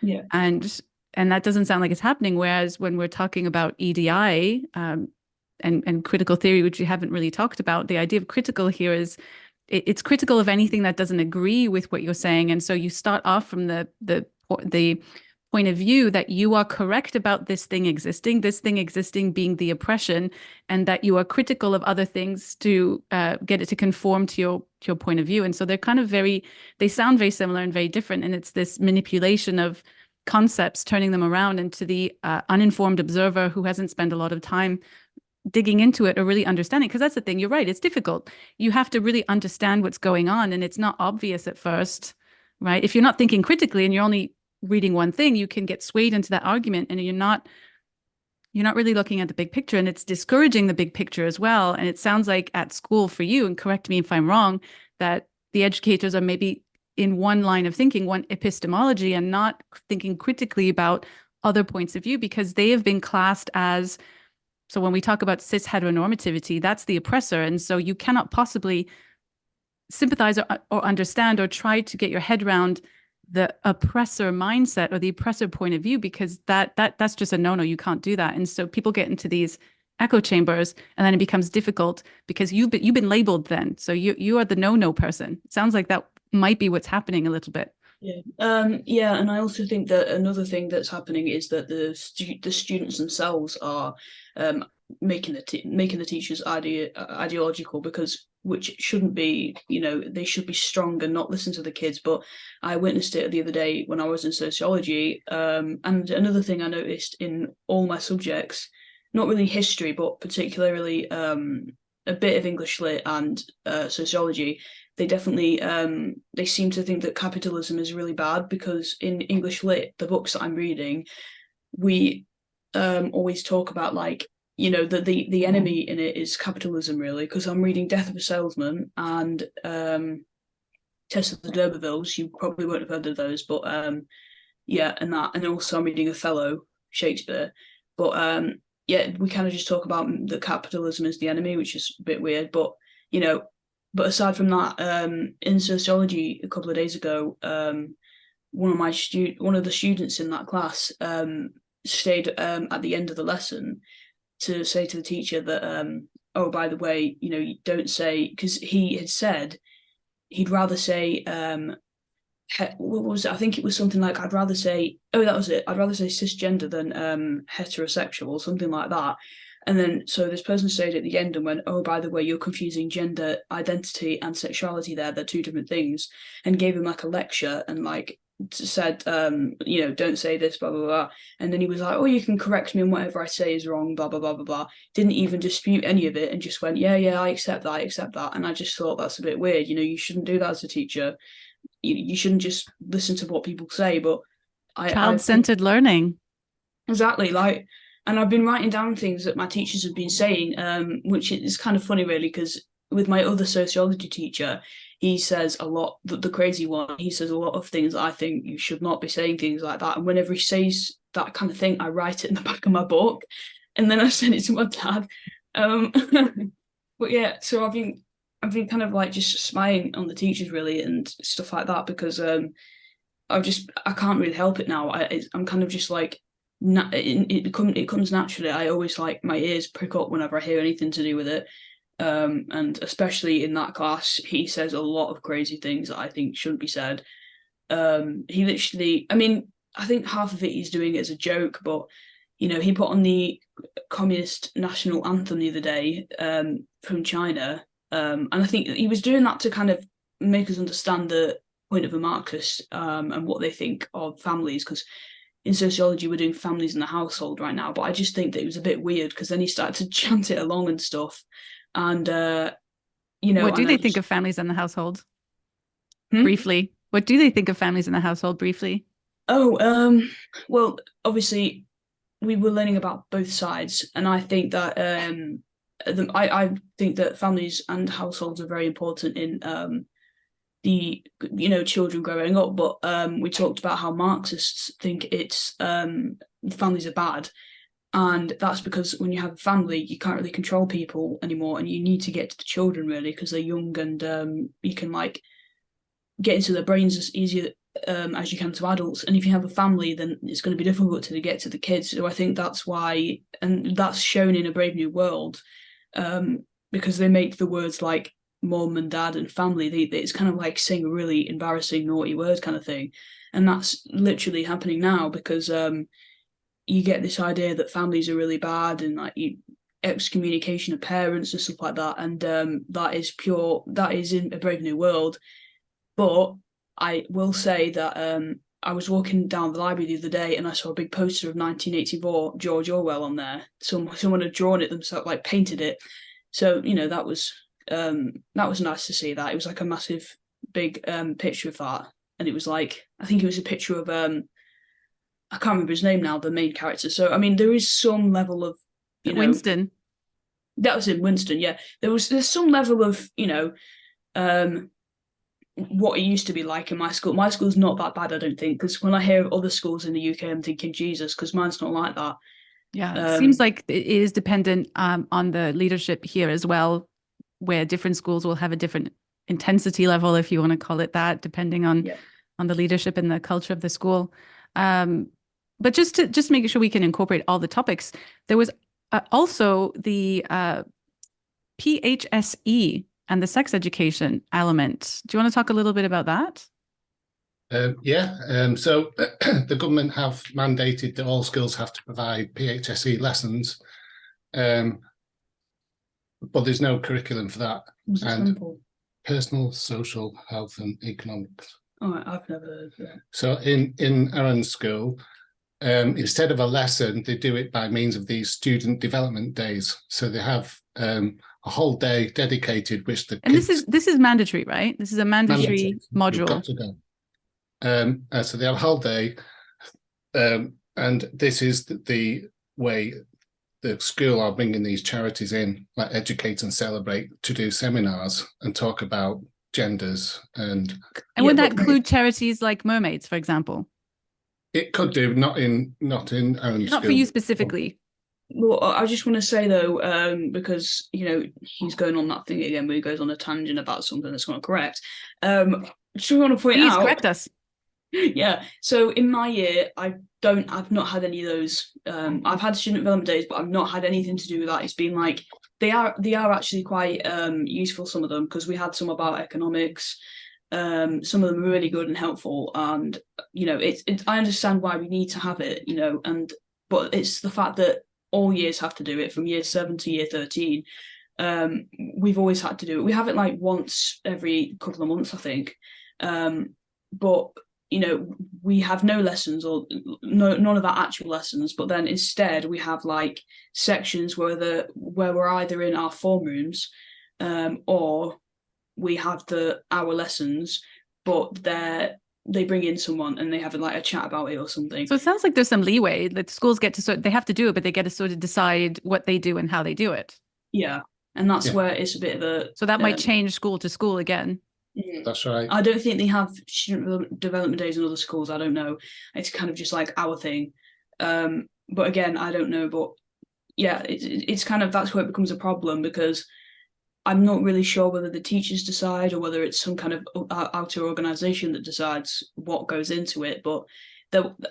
Yeah. And that doesn't sound like it's happening. Whereas when we're talking about EDI and critical theory, which we haven't really talked about, the idea of critical here is it's critical of anything that doesn't agree with what you're saying. And so you start off from the point of view that you are correct about this thing existing being the oppression, and that you are critical of other things to get it to conform to your point of view. And so they're kind of they sound very similar and very different. And it's this manipulation of concepts, turning them around into the uninformed observer who hasn't spent a lot of time digging into it or really understanding. Because that's the thing, you're right, it's difficult. You have to really understand what's going on, and it's not obvious at first, right? If you're not thinking critically and you're only reading one thing, you can get swayed into that argument, and you're not really looking at the big picture, and it's discouraging the big picture as well. And it sounds like at school for you, and correct me if I'm wrong, that the educators are maybe in one line of thinking, one epistemology, and not thinking critically about other points of view, because they have been classed as, so when we talk about cis heteronormativity, that's the oppressor. And so you cannot possibly sympathize or understand or try to get your head around the oppressor mindset or the oppressor point of view, because that's just a no-no. You can't do that. And so people get into these echo chambers, and then it becomes difficult because you've been labeled then. So you are the no-no person. It sounds like that might be what's happening a little bit. Yeah, and I also think that another thing that's happening is that the students themselves are making the teachers ideological, which shouldn't be. They should be strong and not listen to the kids. But I witnessed it the other day when I was in sociology. And another thing I noticed in all my subjects, not really history, but particularly a bit of English lit and sociology, they definitely they seem to think that capitalism is really bad, because in English lit, the books that I'm reading, we always talk about the enemy in it is capitalism, really, because I'm reading Death of a Salesman and Test of the D'Urbervilles. You probably won't have heard of those, but and also I'm reading Othello, Shakespeare. But we kind of just talk about that capitalism is the enemy, which is a bit weird, but But aside from that, in sociology a couple of days ago, one of the students in that class stayed at the end of the lesson to say to the teacher that, oh, by the way, you don't say, because he had said he'd rather say, what was it? I think it was something like, I'd rather say, oh, that was it. I'd rather say cisgender than heterosexual or something like that. And then, so this person stayed at the end and went, oh, by the way, you're confusing gender identity and sexuality there. They're two different things. And gave him a lecture and said, don't say this, blah, blah, blah. And then he was like, oh, you can correct me and whatever I say is wrong, blah, blah, blah, blah, blah. Didn't even dispute any of it and just went, yeah, I accept that. And I just thought that's a bit weird. You shouldn't do that as a teacher. You shouldn't just listen to what people say. But child-centered learning. Exactly. And I've been writing down things that my teachers have been saying, which is kind of funny, really, because with my other sociology teacher, he says a lot, the crazy one, he says a lot of things that I think you should not be saying things like that. And whenever he says that kind of thing, I write it in the back of my book and then I send it to my dad. But yeah, so I've been kind of just spying on the teachers, really, and stuff like that, because I can't really help it now. I'm kind of just it comes naturally. I always my ears prick up whenever I hear anything to do with it, and especially in that class, he says a lot of crazy things that I think shouldn't be said. He literally, I think half of it he's doing it as a joke, but he put on the communist national anthem the other day from China, and I think he was doing that to kind of make us understand the point of a Marxist and what they think of families, because in sociology, we're doing families in the household right now, but I just think that it was a bit weird because then he started to chant it along and stuff. And, What do they think of families in the household? Briefly. What do they think of families in the household briefly? Oh, well, obviously, we were learning about both sides. And I think that I think that families and households are very important in the children growing up, but we talked about how Marxists think it's families are bad, and that's because when you have a family, you can't really control people anymore, and you need to get to the children, really, because they're young, and you can get into their brains as easier as you can to adults. And if you have a family, then it's going to be difficult to get to the kids. So I think that's why, and that's shown in A Brave New World, because they make the words mom and dad and family, it's kind of saying a really embarrassing, naughty word kind of thing. And that's literally happening now, because you get this idea that families are really bad and excommunication of parents and stuff like that. And that is in A Brave New World. But I will say that I was walking down the library the other day and I saw a big poster of 1984, George Orwell, on there. Someone had drawn it themselves, painted it. So, that was nice to see that. It was a massive, big picture of that. And it was I think it was a picture of, I can't remember his name now, the main character. So, there is some level of, Winston. That was in Winston, yeah. There's some level of, what it used to be like in my school. My school's not that bad, I don't think, because when I hear of other schools in the UK, I'm thinking, Jesus, because mine's not like that. Yeah, it seems like it is dependent on the leadership here as well, where different schools will have a different intensity level, if you want to call it that, depending on the leadership and the culture of the school. But just making sure we can incorporate all the topics, there was also the PHSE and the sex education element. Do you want to talk a little bit about that? So the government have mandated that all schools have to provide PHSE lessons, but there's no curriculum for that. And personal, social, health, and economics. Oh, I've never heard of that. So in Aaron's school, instead of a lesson, they do it by means of these student development days. So they have a whole day dedicated, which the and kids, this is mandatory, right? This is a mandatory module. You've got to go. So they have a whole day, and this is the way the school are bringing these charities in, like Educate and Celebrate, to do seminars and talk about genders. And would that include charities like Mermaids, for example? It could do, not in Aaron's not school. For you specifically. Well, I just want to say though, because he's going on that thing again, where he goes on a tangent about something that's not correct. Just want to point out. Please correct us. Yeah. So in my year, I've not had any of those. I've had student development days, but I've not had anything to do with that. It's been like they are actually quite useful, some of them, because we had some about economics. Some of them are really good and helpful, and I understand why we need to have it, but it's the fact that all years have to do it from year 7 to year 13. We've always had to do it. We have it like once every couple of months, I think. But we have no lessons or none of our actual lessons, but then instead we have like sections where we're either in our form rooms or we have our lessons, but they bring in someone and they have like a chat about it or something. So it sounds like there's some leeway that schools get to they have to do it, but they get to sort of decide what they do and how they do it. Yeah. And that's where it's a bit of a... So that might change school to school again. That's right. I don't think they have student development days in other schools. I don't know. It's kind of just like our thing. But again, I don't know. But yeah, it's kind of, that's where it becomes a problem, because I'm not really sure whether the teachers decide or whether it's some kind of outer organisation that decides what goes into it. But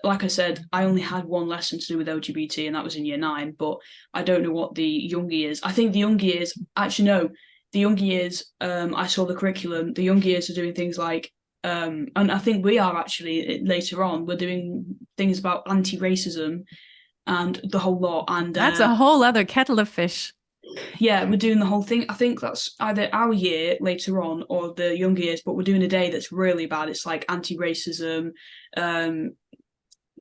like I said, I only had one lesson to do with LGBT, and that was in year 9. But I don't know what the younger years. I think the younger years, actually no. The younger years, I saw the curriculum. The younger years are doing things like, and I think we are actually later on, we're doing things about anti-racism and the whole lot. And that's a whole other kettle of fish. Yeah, we're doing the whole thing. I think that's either our year later on or the younger years, but we're doing a day that's really bad. It's like anti-racism.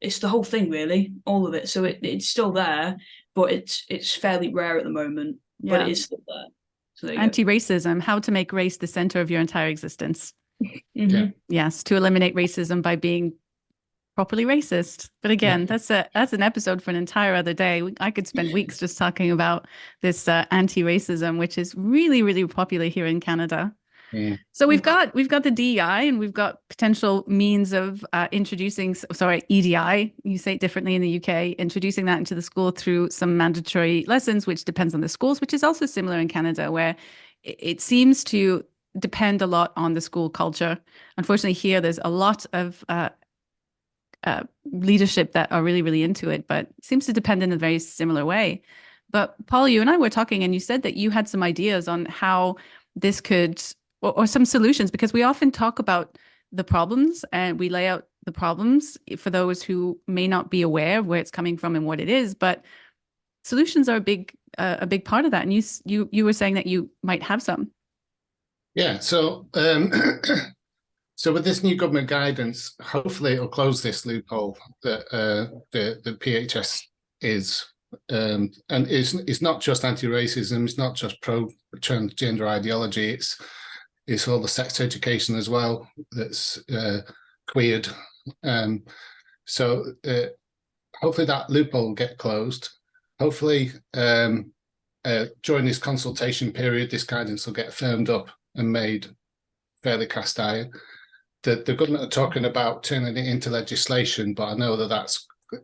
It's the whole thing, really, all of it. So it's still there, but it's fairly rare at the moment, but it is still there. So anti-racism, how to make race the center of your entire existence. Mm-hmm. Yes, to eliminate racism by being properly racist. But again, that's an episode for an entire other day. I could spend weeks just talking about this anti-racism, which is really, really popular here in Canada. So we've got the DEI, and we've got potential means of introducing, EDI, you say it differently in the UK, introducing that into the school through some mandatory lessons, which depends on the schools, which is also similar in Canada, where it seems to depend a lot on the school culture. Unfortunately, here there's a lot of leadership that are really, really into it, but it seems to depend in a very similar way. But Paul, you and I were talking, and you said that you had some ideas on how this could, or some solutions, because we often talk about the problems and we lay out the problems for those who may not be aware of where it's coming from and what it is. But solutions are a big part of that. And you were saying that you might have some. Yeah. So so with this new government guidance, hopefully it'll close this loophole that the PHS is. And it's not just anti-racism. It's not just pro-transgender ideology. It's all the sex education as well that's queered. So hopefully that loophole will get closed. Hopefully during this consultation period, this guidance will get firmed up and made fairly cast iron. The government are talking about turning it into legislation, but I know that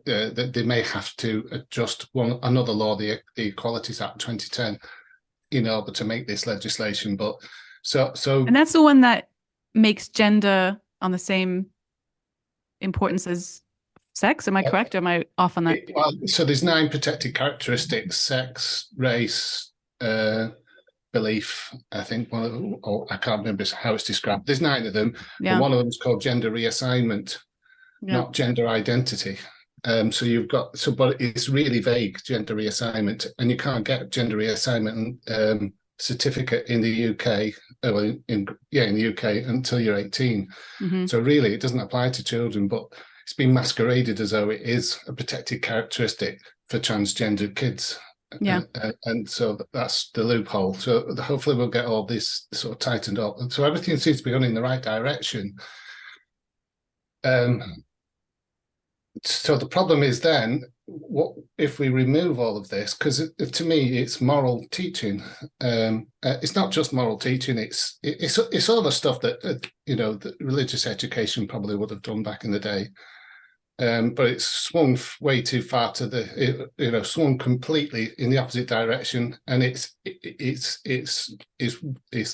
that they may have to adjust another law, the Equalities Act 2010, in order to make this legislation. But and that's the one that makes gender on the same importance as sex. Am I correct, or am I off on that? Well, so there's 9 protected characteristics: sex, race, belief. I think I can't remember how it's described. There's 9 of them. Yeah. But one of them is called gender reassignment, not gender identity. So you've got but it's really vague, gender reassignment, and you can't get gender reassignment certificate in the UK, in the UK until you're 18. Mm-hmm. So really, it doesn't apply to children, but it's been masqueraded as though it is a protected characteristic for transgendered kids. Yeah. And so that's the loophole. So hopefully we'll get all this sort of tightened up. So everything seems to be going in the right direction. So the problem is then, what if we remove all of this? Because to me, it's moral teaching. It's not just moral teaching. It's all the stuff that that religious education probably would have done back in the day. But it's swung way too far to swung completely in the opposite direction, and it's the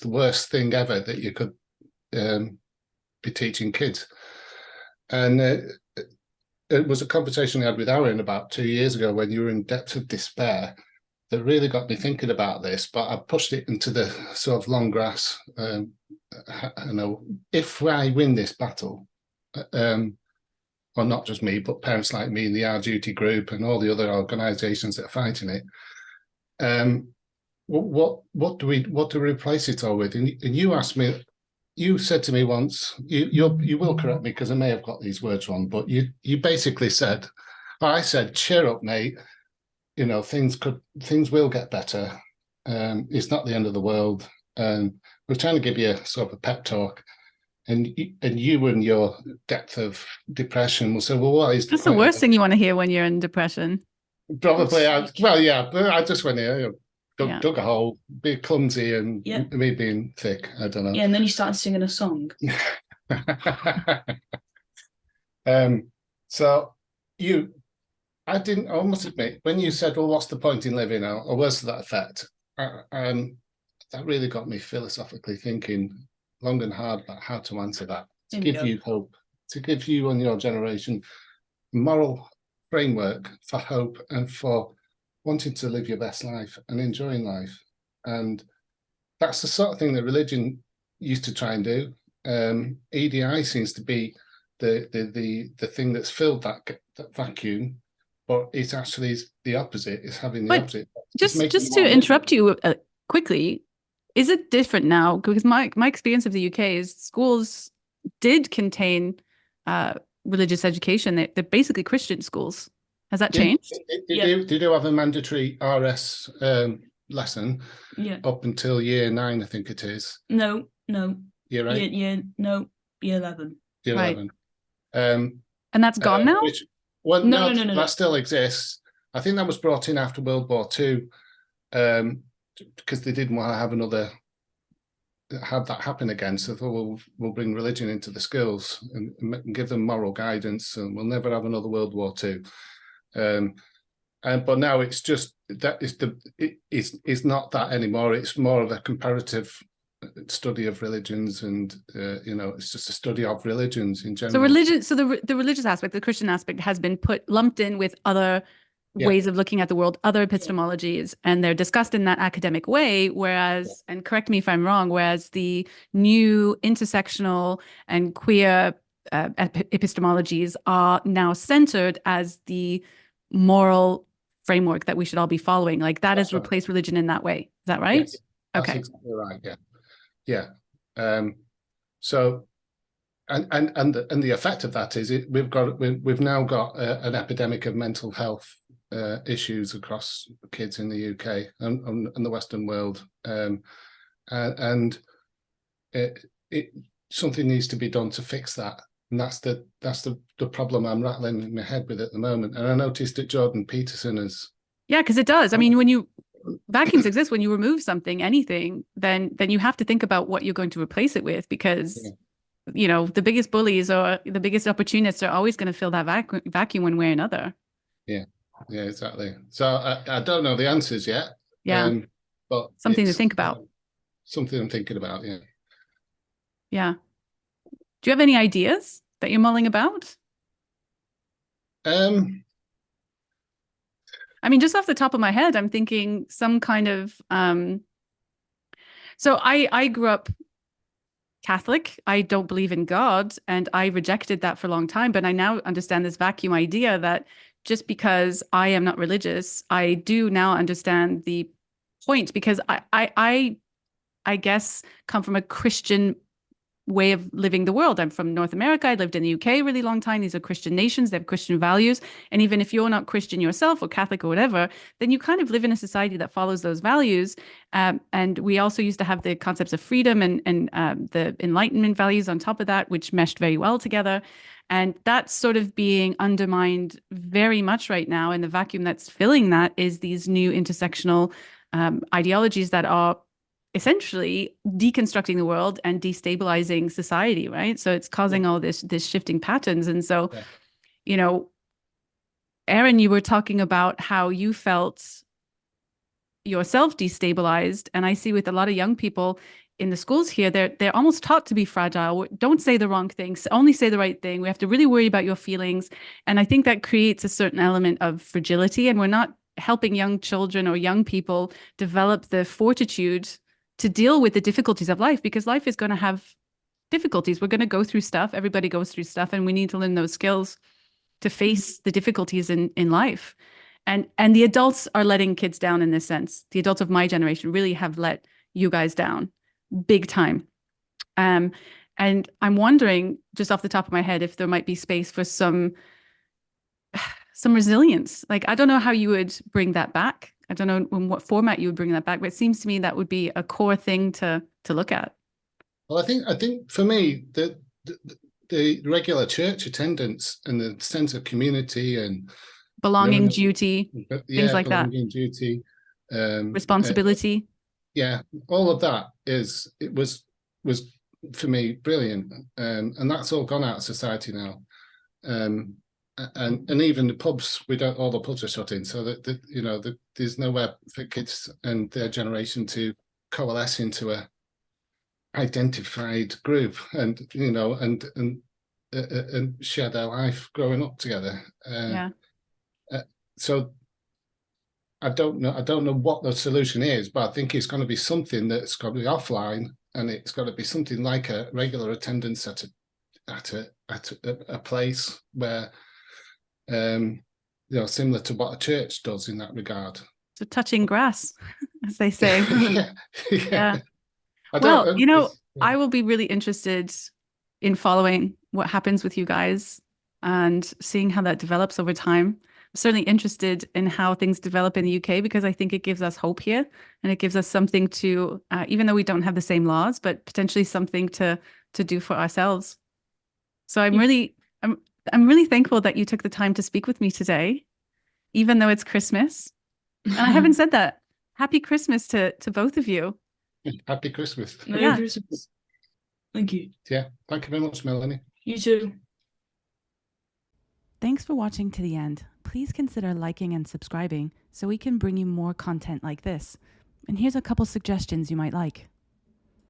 worst thing ever that you could be teaching kids. And it was a conversation I had with Aaron about 2 years ago when you were in depths of despair that really got me thinking about this, but I pushed it into the sort of long grass. If I win this battle, well, not just me, but parents like me in the Our Duty group and all the other organisations that are fighting it, what do we replace it all with? And you asked me. You said to me once, you will correct me because I may have got these words wrong, but you basically said, I said, cheer up, mate. Things will get better. It's not the end of the world. And we're trying to give you a sort of a pep talk. And you and your depth of depression will say, well, what is that's the worst thing you want to hear when you're in depression? Probably. But I just went here. Dug a hole, be clumsy, and me being thick. I don't know. Yeah, and then you started singing a song. So I must admit, when you said, well, what's the point in living, or words to that effect, that really got me philosophically thinking long and hard about how to answer that, to give you hope, to give you and your generation moral framework for hope and for wanting to live your best life and enjoying life. And that's the sort of thing that religion used to try and do. EDI seems to be the thing that's filled that vacuum, but it actually is the opposite. It's having the opposite. Just to interrupt you quickly, is it different now? Because my experience of the UK is schools did contain religious education. They're basically Christian schools. Has that changed? They do have a mandatory RS lesson up until year 9, I think it is. No. Year 8? Year 11. Year 11. And that's gone now? No, that still exists. I think that was brought in after World War II because they didn't want to have that happen again. So they thought, we'll bring religion into the schools and give them moral guidance, and we'll never have another World War II. But now it's just it's not that anymore. It's more of a comparative study of religions, and it's just a study of religions in general. So the religious aspect, the Christian aspect, has been lumped in with other ways of looking at the world, other epistemologies, and they're discussed in that academic way. Whereas, and correct me if I'm wrong, whereas the new intersectional and queer epistemologies are now centered as the moral framework that we should all be following. Like that has replaced religion in that way. Is that right? Yes, that's exactly right. Yeah. So, and the effect of that is we've now got an epidemic of mental health issues across kids in the UK and the Western world, and something needs to be done to fix that. And that's the problem I'm rattling in my head with at the moment. And I noticed that Jordan Peterson has. Yeah, because it does. I mean, when you vacuums exist. When you remove something, anything, then you have to think about what you're going to replace it with, because you know, the biggest bullies or the biggest opportunists are always going to fill that vacuum one way or another. Yeah, exactly. So I don't know the answers yet. Yeah, but something to think about. Something I'm thinking about. Yeah. Yeah. Do you have any ideas that you're mulling about? I mean, just off the top of my head, I'm thinking some kind of. So I grew up Catholic. I don't believe in God, and I rejected that for a long time. But I now understand this vacuum idea that just because I am not religious, I do now understand the point, because I guess come from a Christian way of living the world. I'm from North America. I lived in the UK a really long time. These are Christian nations. They have Christian values. And even if you're not Christian yourself or Catholic or whatever, then you kind of live in a society that follows those values. And we also used to have the concepts of freedom and the Enlightenment values on top of that, which meshed very well together. And that's sort of being undermined very much right now. And the vacuum that's filling that is these new intersectional ideologies that are essentially deconstructing the world and destabilizing society, right? So it's causing all this shifting patterns. And so, you know, Erin, you were talking about how you felt yourself destabilized. And I see with a lot of young people in the schools here, they're almost taught to be fragile. Don't say the wrong things, only say the right thing. We have to really worry about your feelings. And I think that creates a certain element of fragility. And we're not helping young children or young people develop the fortitude to deal with the difficulties of life, because life is going to have difficulties. We're going to go through stuff. Everybody goes through stuff, and we need to learn those skills to face the difficulties in life. And the adults are letting kids down in this sense. The adults of my generation really have let you guys down big time. And I'm wondering, just off the top of my head, if there might be space for some resilience. Like, I don't know how you would bring that back. I don't know in what format you would bring that back, but it seems to me that would be a core thing to look at. Well, I think for me, the regular church attendance and the sense of community and belonging, duty, things like that. Belonging, duty, responsibility. All of that was for me brilliant, and that's all gone out of society now. And even the pubs, all the pubs are shut in, so that there's nowhere for kids and their generation to coalesce into a identified group and share their life growing up together. So I don't know what the solution is, but I think it's going to be something that's going to be offline, and it's got to be something like a regular attendance at a place where similar to what a church does in that regard. So touching grass, as they say. Yeah. I will be really interested in following what happens with you guys and seeing how that develops over time. I'm certainly interested in how things develop in the UK, because I think it gives us hope here, and it gives us something to, even though we don't have the same laws, but potentially something to do for ourselves. So I'm really thankful that you took the time to speak with me today, even though it's Christmas. And I haven't said that. Happy Christmas to both of you. Happy Christmas. Merry Christmas. Thank you. Yeah. Thank you very much, Melanie. You too. Thanks for watching to the end. Please consider liking and subscribing so we can bring you more content like this. And here's a couple suggestions you might like.